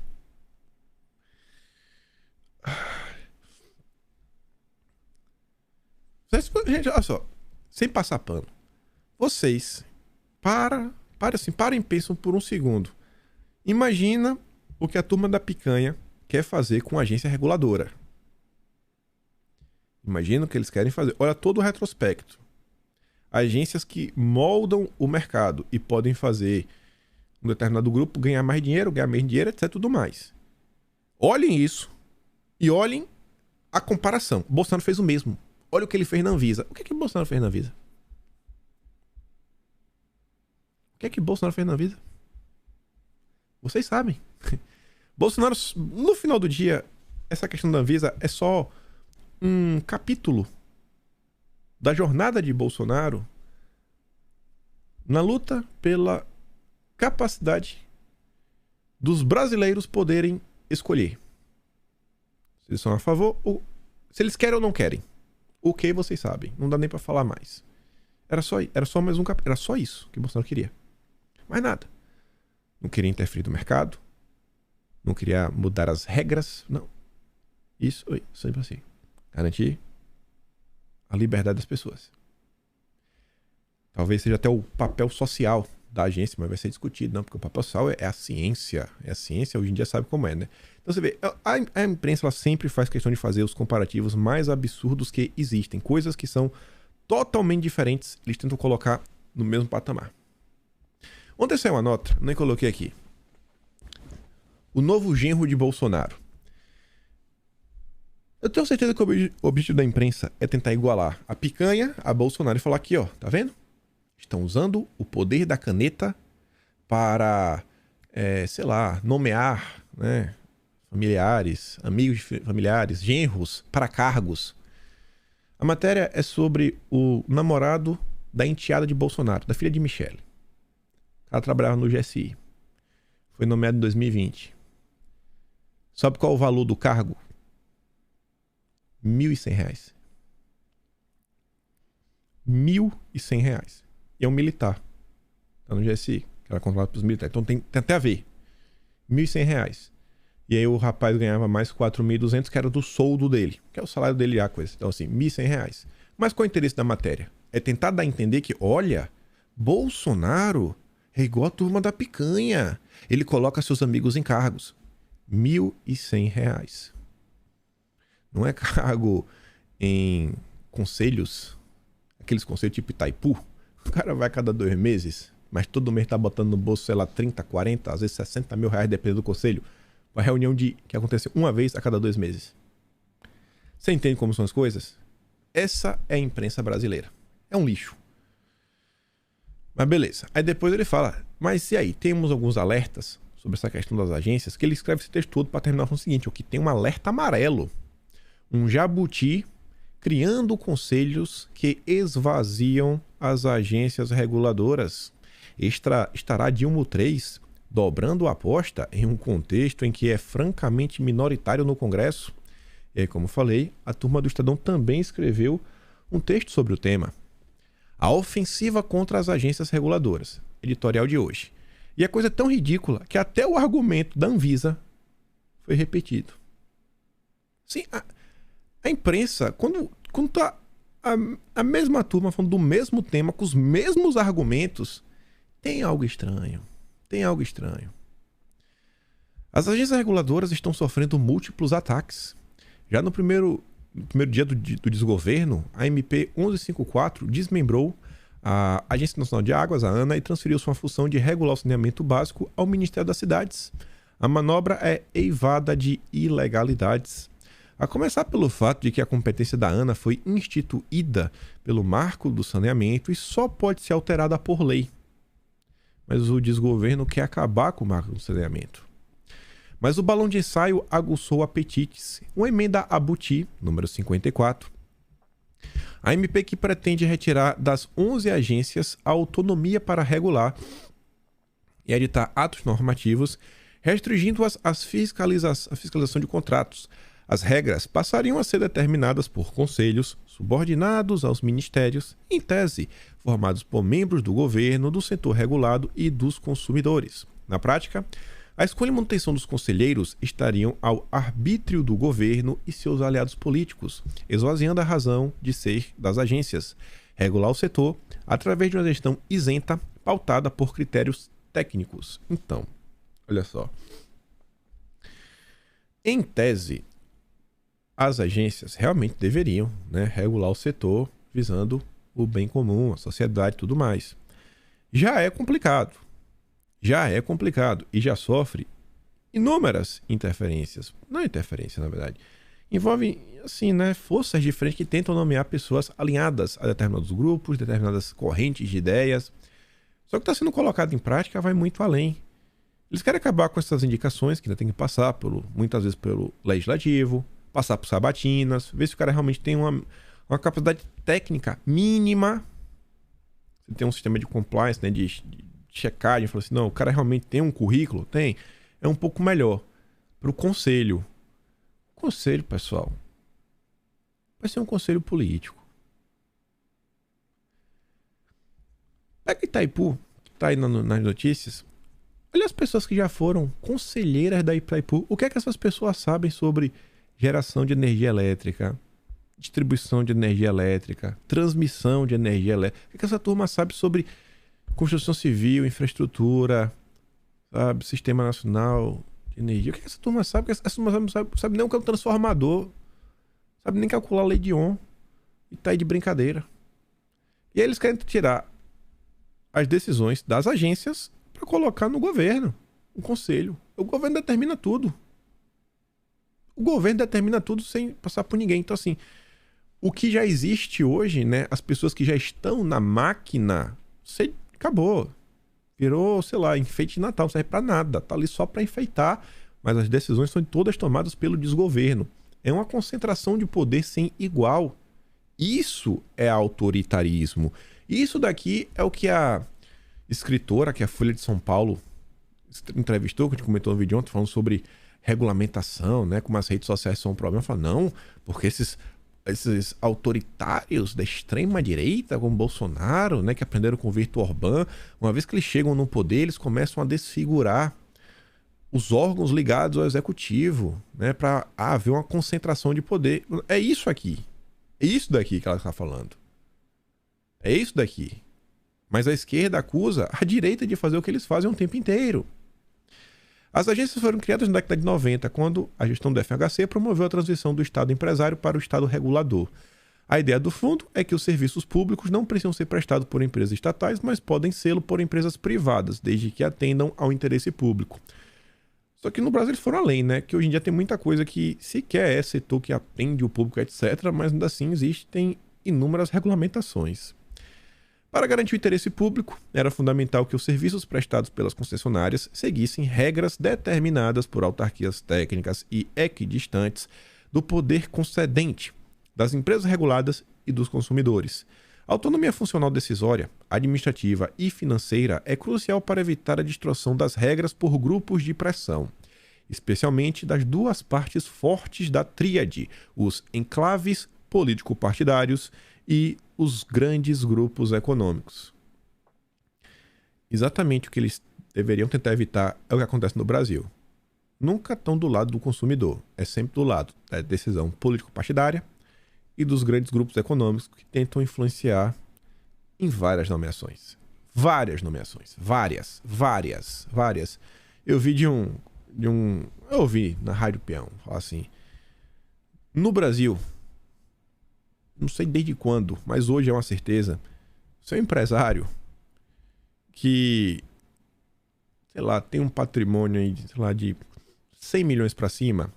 Gente, olha só, sem passar pano. Vocês, parem e pensam por um segundo. Imagina o que a turma da picanha quer fazer com a agência reguladora. Imagina o que eles querem fazer. Olha todo o retrospecto. Agências que moldam o mercado e podem fazer um determinado grupo ganhar mais dinheiro, etc. Tudo mais. Olhem isso e olhem a comparação. O Bolsonaro fez o mesmo. Olha o que ele fez na Anvisa. O que o Bolsonaro fez na Anvisa? O que Bolsonaro fez na Anvisa? Vocês sabem. Bolsonaro, no final do dia, essa questão da Anvisa é só um capítulo da jornada de Bolsonaro na luta pela capacidade dos brasileiros poderem escolher se eles são a favor ou se eles querem ou não querem. O que vocês sabem. Não dá nem pra falar mais. Era só mais um capítulo. Era só isso que o Bolsonaro queria. Mais nada. Não queria interferir no mercado. Não queria mudar as regras. Não. Isso, sempre assim. Garantir a liberdade das pessoas. Talvez seja até o papel social da agência, mas vai ser discutido, não, porque o papel social é a ciência. É a ciência, hoje em dia sabe como é, né? Então você vê, a imprensa ela sempre faz questão de fazer os comparativos mais absurdos que existem. Coisas que são totalmente diferentes, eles tentam colocar no mesmo patamar. Ontem saiu uma nota, nem coloquei aqui. O novo genro de Bolsonaro. Eu tenho certeza que o objetivo da imprensa é tentar igualar a picanha a Bolsonaro e falar aqui, ó, tá vendo? Estão usando o poder da caneta para, nomear, né, familiares, amigos de familiares, genros para cargos. A matéria é sobre o namorado da enteada de Bolsonaro, da filha de Michele. Ela trabalhava no GSI. Foi nomeado em 2020. Sabe qual é o valor do cargo? R$1.100. R$1.100. E é um militar. Tá no GSI. Que era controlado pelos militares. Então tem até a ver. R$1.100. E aí o rapaz ganhava mais 4.200, que era do soldo dele. Que é o salário dele, a coisa. Então assim, R$1.100. Mas qual é o interesse da matéria? É tentar dar a entender que, olha, Bolsonaro é igual a turma da picanha. Ele coloca seus amigos em cargos. R$1.100. Não é cargo em conselhos, aqueles conselhos tipo Itaipu. O cara vai a cada 2 meses, mas todo mês tá botando no bolso, sei lá, 30, 40, às vezes 60 mil reais, dependendo do conselho. Uma reunião que acontece uma vez a cada 2 meses. Você entende como são as coisas? Essa é a imprensa brasileira. É um lixo. Mas beleza. Aí depois ele fala, mas e aí? Temos alguns alertas sobre essa questão das agências, que ele escreve esse texto todo para terminar com o seguinte, que tem um alerta amarelo. Um jabuti criando conselhos que esvaziam as agências reguladoras. Estará Dilma 3 dobrando a aposta em um contexto em que é francamente minoritário no Congresso. E aí, como falei, a turma do Estadão também escreveu um texto sobre o tema. A ofensiva contra as agências reguladoras. Editorial de hoje. E a coisa é tão ridícula que até o argumento da Anvisa foi repetido. Sim, a imprensa, quando tá a mesma turma falando do mesmo tema, com os mesmos argumentos, tem algo estranho. Tem algo estranho. As agências reguladoras estão sofrendo múltiplos ataques. Já no primeiro dia do desgoverno, a MP 1154 desmembrou a Agência Nacional de Águas, a ANA, e transferiu sua função de regular o saneamento básico ao Ministério das Cidades. A manobra é eivada de ilegalidades. A começar pelo fato de que a competência da ANA foi instituída pelo Marco do Saneamento e só pode ser alterada por lei. Mas o desgoverno quer acabar com o Marco do Saneamento. Mas o balão de ensaio aguçou apetites. Uma emenda Abuti, número 54. A MP que pretende retirar das 11 agências a autonomia para regular e editar atos normativos, restringindo-as à fiscalização de contratos. As regras passariam a ser determinadas por conselhos subordinados aos ministérios, em tese, formados por membros do governo, do setor regulado e dos consumidores. Na prática, a escolha e manutenção dos conselheiros estariam ao arbítrio do governo e seus aliados políticos, esvaziando a razão de ser das agências. Regular o setor através de uma gestão isenta, pautada por critérios técnicos. Então, olha só. Em tese, as agências realmente deveriam, regular o setor visando o bem comum, a sociedade e tudo mais. Já é complicado e já sofre inúmeras interferências. Não interferência, na verdade. Envolve, assim, forças diferentes que tentam nomear pessoas alinhadas a determinados grupos, determinadas correntes de ideias. Só que está sendo colocado em prática vai muito além. Eles querem acabar com essas indicações que ainda tem que passar, muitas vezes pelo legislativo, passar por sabatinas, ver se o cara realmente tem uma capacidade técnica mínima. Você tem um sistema de compliance, de checagem, falou assim, não, o cara realmente tem um currículo? Tem. É um pouco melhor. Para o conselho. O conselho, pessoal, vai ser um conselho político. Pega Itaipu, que tá aí nas notícias. Olha as pessoas que já foram conselheiras da Itaipu. O que é que essas pessoas sabem sobre geração de energia elétrica, distribuição de energia elétrica, transmissão de energia elétrica? O que é que essa turma sabe sobre construção civil, infraestrutura, sabe, sistema nacional de energia? O que é que essa turma sabe? Essa turma não sabe nem o que é um transformador, sabe nem calcular a lei de Ohm, e tá aí de brincadeira. E aí eles querem tirar as decisões das agências para colocar no governo, no conselho. O governo determina tudo. O governo determina tudo sem passar por ninguém. Então, assim, o que já existe hoje, as pessoas que já estão na máquina, acabou. Virou, sei lá, enfeite de Natal, não serve pra nada. Tá ali só pra enfeitar, mas as decisões são todas tomadas pelo desgoverno. É uma concentração de poder sem igual. Isso é autoritarismo. Isso daqui é o que a escritora, que é a Folha de São Paulo entrevistou, que a gente comentou no vídeo ontem, falando sobre regulamentação, como as redes sociais são um problema. Fala, não, porque esses autoritários da extrema direita, como Bolsonaro, que aprenderam com o Viktor Orbán, uma vez que eles chegam no poder, eles começam a desfigurar os órgãos ligados ao executivo, para haver uma concentração de poder. É isso aqui. É isso daqui que ela está falando. É isso daqui. Mas a esquerda acusa a direita de fazer o que eles fazem o tempo inteiro. As agências foram criadas na década de 90, quando a gestão do FHC promoveu a transição do Estado empresário para o Estado regulador. A ideia do fundo é que os serviços públicos não precisam ser prestados por empresas estatais, mas podem sê-lo por empresas privadas, desde que atendam ao interesse público. Só que no Brasil eles foram além, que hoje em dia tem muita coisa que sequer é setor que atende o público, etc., mas ainda assim existem inúmeras regulamentações. Para garantir o interesse público, era fundamental que os serviços prestados pelas concessionárias seguissem regras determinadas por autarquias técnicas e equidistantes do poder concedente, das empresas reguladas e dos consumidores. A autonomia funcional decisória, administrativa e financeira é crucial para evitar a distorção das regras por grupos de pressão, especialmente das duas partes fortes da tríade, os enclaves político-partidários e os grandes grupos econômicos. Exatamente o que eles deveriam tentar evitar é o que acontece no Brasil. Nunca estão do lado do consumidor, é sempre do lado da decisão político-partidária e dos grandes grupos econômicos que tentam influenciar em várias nomeações. Várias nomeações. Várias. Eu vi eu ouvi na Rádio Peão falar assim: no Brasil, não sei desde quando, mas hoje é uma certeza, seu empresário que, sei lá, tem um patrimônio aí, sei lá, de 100 milhões para cima,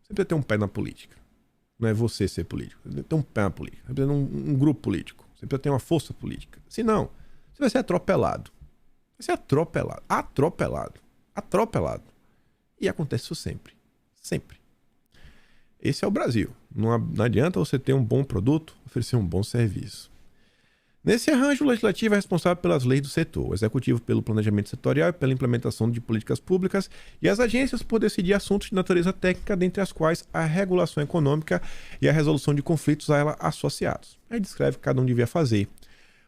você precisa ter um pé na política. Não é você ser político, você precisa ter um pé na política, você precisa ter um grupo político, você precisa ter uma força política. Senão, você vai ser atropelado. Vai ser atropelado. E acontece isso sempre. Esse é o Brasil. Não adianta você ter um bom produto, oferecer um bom serviço. Nesse arranjo, o legislativo é responsável pelas leis do setor, o executivo pelo planejamento setorial e pela implementação de políticas públicas e as agências por decidir assuntos de natureza técnica, dentre as quais a regulação econômica e a resolução de conflitos a ela associados. Aí descreve o que cada um devia fazer.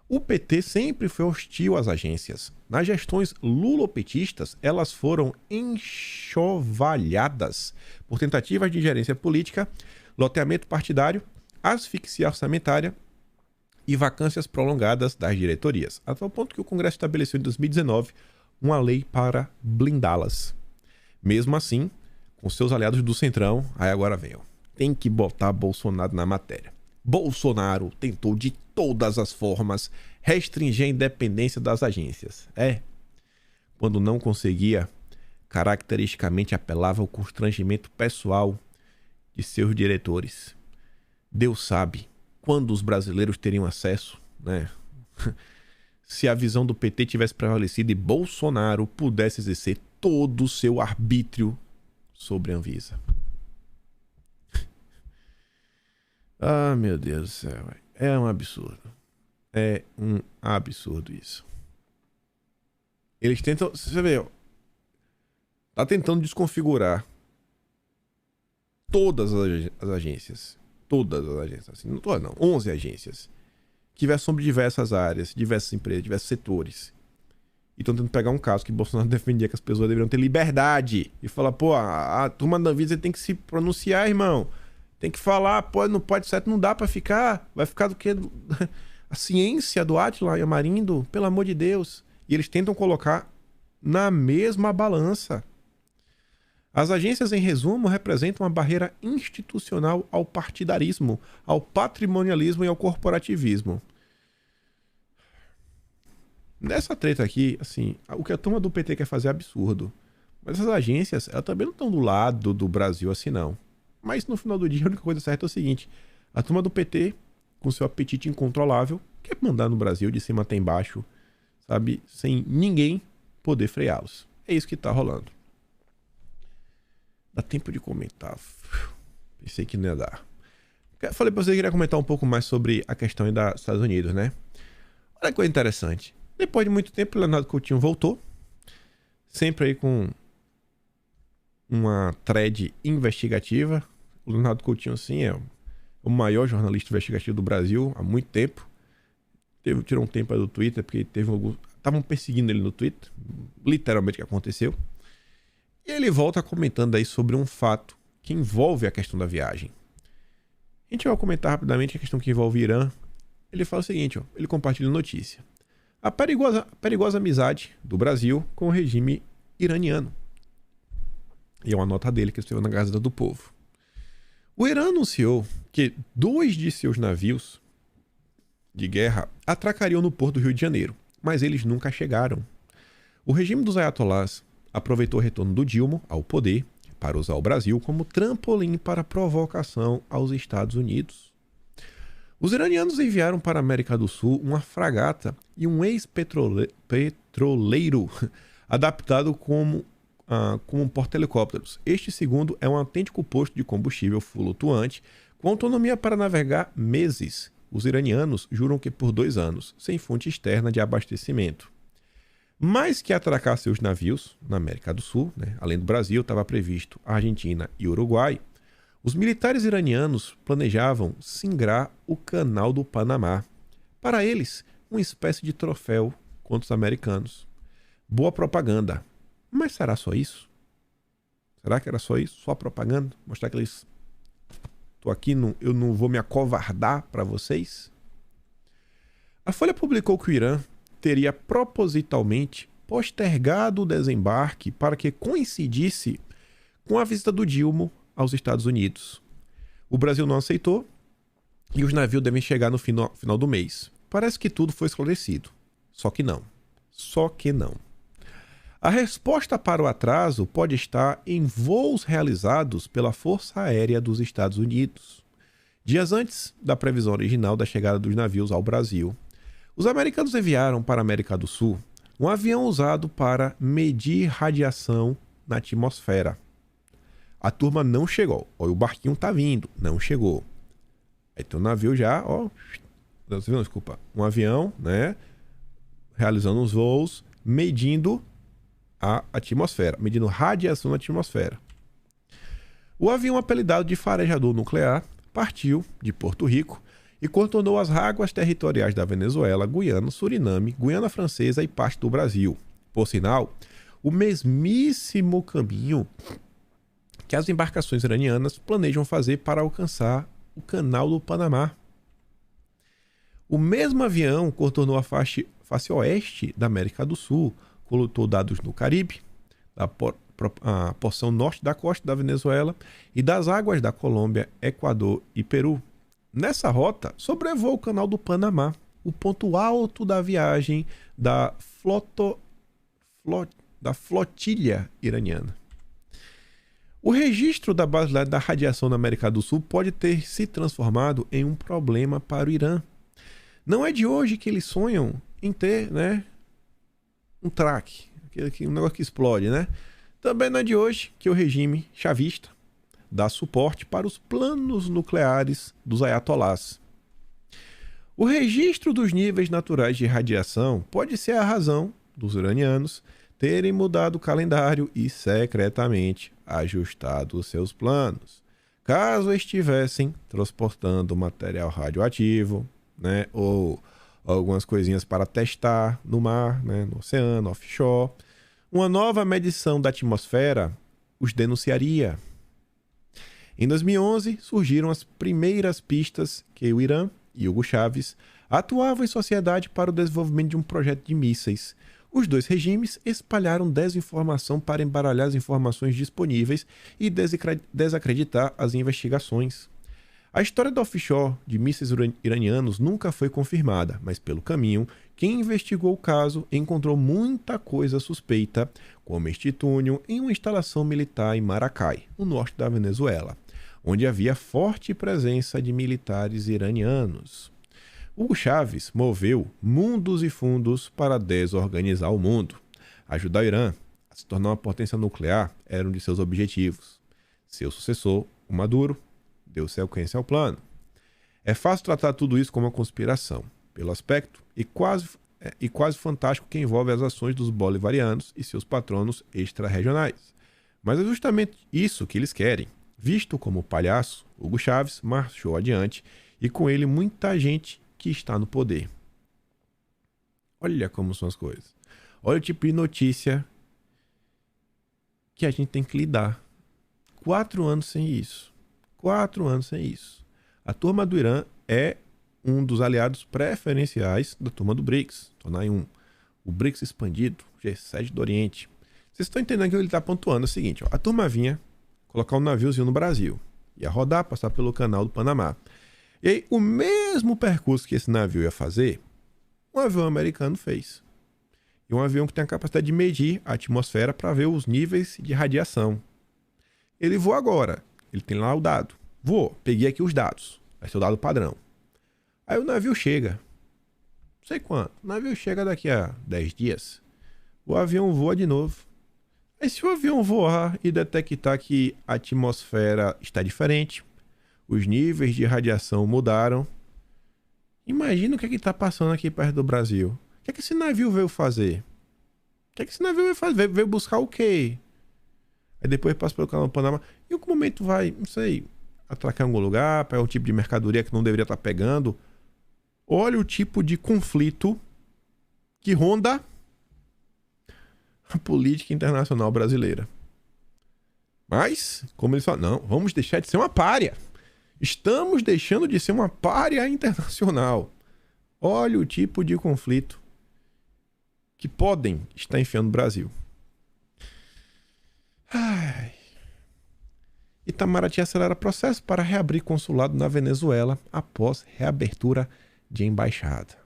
O PT sempre foi hostil às agências. Nas gestões lulopetistas, elas foram enxovalhadas por tentativas de ingerência política, loteamento partidário, asfixia orçamentária e vacâncias prolongadas das diretorias, até o ponto que o Congresso estabeleceu em 2019 uma lei para blindá-las. Mesmo assim, com seus aliados do Centrão, aí agora vem, tem que botar Bolsonaro na matéria. Bolsonaro tentou de todas as formas restringir a independência das agências. Quando não conseguia, caracteristicamente apelava ao constrangimento pessoal de seus diretores. Deus sabe quando os brasileiros teriam acesso, né? Se a visão do PT tivesse prevalecido e Bolsonaro pudesse exercer todo o seu arbítrio sobre a Anvisa. Ah, meu Deus do céu. É um absurdo. É um absurdo isso. Eles tentam... Você vê, tá tentando desconfigurar todas as agências. Todas as agências. Assim, não todas não. 11 agências. Que versam sobre diversas áreas, diversas empresas, diversos setores. E estão tentando pegar um caso que Bolsonaro defendia que as pessoas deveriam ter liberdade. E falar, pô, a turma da Anvisa tem que se pronunciar, irmão. Tem que falar, pode, não pode, certo, não dá pra ficar. Vai ficar do que? A ciência do Átila Yamarino, pelo amor de Deus. E eles tentam colocar na mesma balança. As agências, em resumo, representam uma barreira institucional ao partidarismo, ao patrimonialismo e ao corporativismo. Nessa treta aqui, assim, o que a turma do PT quer fazer é absurdo. Mas essas agências, elas também não estão do lado do Brasil assim, não. Mas no final do dia, a única coisa certa é o seguinte: a turma do PT, com seu apetite incontrolável, quer mandar no Brasil de cima até embaixo, sabe? Sem ninguém poder freá-los. É isso que tá rolando. Dá tempo de comentar. Pensei que não ia dar. Falei pra você que queria comentar um pouco mais sobre a questão aí dos Estados Unidos, né? Olha que coisa interessante. Depois de muito tempo, o Leonardo Coutinho voltou. Sempre aí com uma thread investigativa. O Leonardo Coutinho, assim, é o maior jornalista investigativo do Brasil há muito tempo. Tirou um tempo aí do Twitter, porque estavam perseguindo ele no Twitter. Literalmente o que aconteceu. E ele volta comentando aí sobre um fato que envolve a questão da viagem. A gente vai comentar rapidamente a questão que envolve o Irã. Ele fala o seguinte, ele compartilha notícia. A perigosa amizade do Brasil com o regime iraniano. E é uma nota dele que ele escreveu na Gazeta do Povo. O Irã anunciou que 2 de seus navios de guerra atracariam no porto do Rio de Janeiro, mas eles nunca chegaram. O regime dos ayatolás aproveitou o retorno do Dilma ao poder para usar o Brasil como trampolim para provocação aos Estados Unidos. Os iranianos enviaram para a América do Sul uma fragata e um ex-petroleiro adaptado como um porta-helicópteros. Este segundo é um autêntico posto de combustível flutuante com autonomia para navegar meses. Os iranianos juram que por 2 anos, sem fonte externa de abastecimento. Mais que atracar seus navios na América do Sul, além do Brasil, estava previsto Argentina e Uruguai, os militares iranianos planejavam singrar o Canal do Panamá. Para eles, uma espécie de troféu contra os americanos. Boa propaganda. Mas será só isso? Será que era só isso? Só propaganda? Mostrar que eles... Tô aqui, eu não vou me acovardar para vocês? A Folha publicou que o Irã teria propositalmente postergado o desembarque para que coincidisse com a visita do Dilma aos Estados Unidos. O Brasil não aceitou e os navios devem chegar no final do mês. Parece que tudo foi esclarecido. Só que não. Só que não. A resposta para o atraso pode estar em voos realizados pela Força Aérea dos Estados Unidos. Dias antes da previsão original da chegada dos navios ao Brasil, os americanos enviaram para a América do Sul um avião usado para medir radiação na atmosfera. A turma não chegou. Olha, o barquinho tá vindo, não chegou. Aí tem um navio já, desculpa, um avião, realizando os voos, medindo a atmosfera, medindo radiação na atmosfera. O avião, apelidado de farejador nuclear, partiu de Porto Rico e contornou as águas territoriais da Venezuela, Guiana, Suriname, Guiana Francesa e parte do Brasil. Por sinal, o mesmíssimo caminho que as embarcações iranianas planejam fazer para alcançar o Canal do Panamá. O mesmo avião contornou a face oeste da América do Sul, coletou dados no Caribe, da porção norte da costa da Venezuela e das águas da Colômbia, Equador e Peru. Nessa rota, sobrevoou o Canal do Panamá, o ponto alto da viagem da flotilha iraniana. O registro da base da radiação na América do Sul pode ter se transformado em um problema para o Irã. Não é de hoje que eles sonham em ter, um traque, um negócio que explode, Também não é de hoje que o regime chavista dá suporte para os planos nucleares dos ayatolás. O registro dos níveis naturais de radiação pode ser a razão dos iranianos terem mudado o calendário e secretamente ajustado os seus planos, caso estivessem transportando material radioativo, ou algumas coisinhas para testar no mar, no oceano, offshore. Uma nova medição da atmosfera os denunciaria. Em 2011, surgiram as primeiras pistas que o Irã e Hugo Chávez atuavam em sociedade para o desenvolvimento de um projeto de mísseis. Os dois regimes espalharam desinformação para embaralhar as informações disponíveis e desacreditar as investigações. A história do offshore de mísseis iranianos nunca foi confirmada, mas pelo caminho, quem investigou o caso encontrou muita coisa suspeita, como este túnel em uma instalação militar em Maracay, no norte da Venezuela, onde havia forte presença de militares iranianos. Hugo Chávez moveu mundos e fundos para desorganizar o mundo. Ajudar o Irã a se tornar uma potência nuclear era um de seus objetivos. Seu sucessor, o Maduro, deu sequência ao plano. É fácil tratar tudo isso como uma conspiração, pelo aspecto e quase fantástico que envolve as ações dos bolivarianos e seus patronos extra-regionais. Mas é justamente isso que eles querem. Visto como palhaço, Hugo Chávez marchou adiante e com ele muita gente que está no poder. Olha como são as coisas. Olha o tipo de notícia que a gente tem que lidar. 4 anos sem isso. 4 anos sem isso. A turma do Irã é um dos aliados preferenciais da turma do BRICS. Tornar em um. O BRICS expandido, G7 do Oriente. Vocês estão entendendo que ele está pontuando o seguinte. A turma vinha colocar um naviozinho no Brasil. Ia rodar, passar pelo Canal do Panamá. E aí, o mesmo percurso que esse navio ia fazer, um avião americano fez. E um avião que tem a capacidade de medir a atmosfera para ver os níveis de radiação. Ele voa agora. Ele tem lá o dado. Voou. Peguei aqui os dados. Vai ser o dado padrão. Aí o navio chega. Não sei quanto. O navio chega daqui a 10 dias. O avião voa de novo. Aí se o avião voar e detectar que a atmosfera está diferente, os níveis de radiação mudaram, imagina o que é que está passando aqui perto do Brasil. O que é que esse navio veio fazer? O que é que esse navio veio fazer? Veio buscar o quê? Aí depois passa pelo canal do Panamá. Em algum momento vai, não sei, atracar em algum lugar, pegar um tipo de mercadoria que não deveria estar pegando. Olha o tipo de conflito que ronda a política internacional brasileira. Mas, como eles falam, não, vamos deixar de ser uma pária. Estamos deixando de ser uma pária internacional. Olha o tipo de conflito que podem estar enfiando o Brasil. Ai. Itamaraty acelera processo para reabrir consulado na Venezuela após reabertura de embaixada.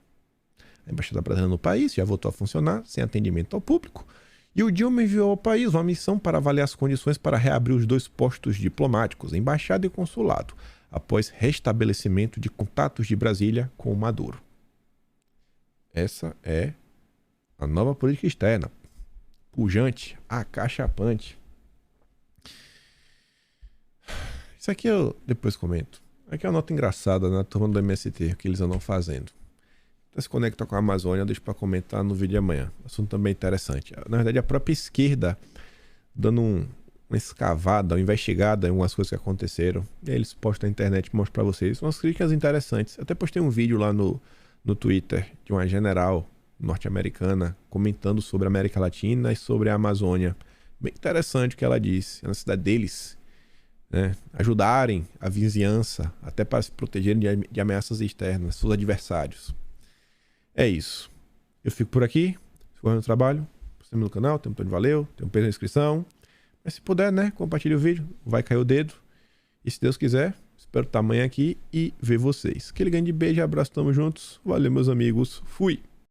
A embaixada brasileira no país já voltou a funcionar sem atendimento ao público. E o Dilma enviou ao país uma missão para avaliar as condições para reabrir os 2 postos diplomáticos, embaixada e consulado, após restabelecimento de contatos de Brasília com o Maduro. Essa é a nova política externa. Pujante, acachapante. Isso aqui eu depois comento. Aqui é uma nota engraçada na turma do MST, o que eles andam fazendo. Se conecta com a Amazônia, deixa para comentar no vídeo de amanhã. Assunto também interessante. Na verdade, a própria esquerda dando uma escavada, uma investigada em algumas coisas que aconteceram. E aí eles postam na internet e mostram para vocês. São umas críticas interessantes. Até postei um vídeo lá no Twitter de uma general norte-americana comentando sobre a América Latina e sobre a Amazônia. Bem interessante o que ela disse. A necessidade deles, né, ajudarem a vizinhança até para se protegerem de ameaças externas, seus adversários. É isso. Eu fico por aqui. Se for no trabalho, se no canal, tem um botão de valeu, tem um peso na inscrição. Mas se puder, né, compartilhe o vídeo, vai cair o dedo. E se Deus quiser, espero estar amanhã aqui e ver vocês. Aquele grande beijo e abraço, tamo juntos. Valeu, meus amigos. Fui!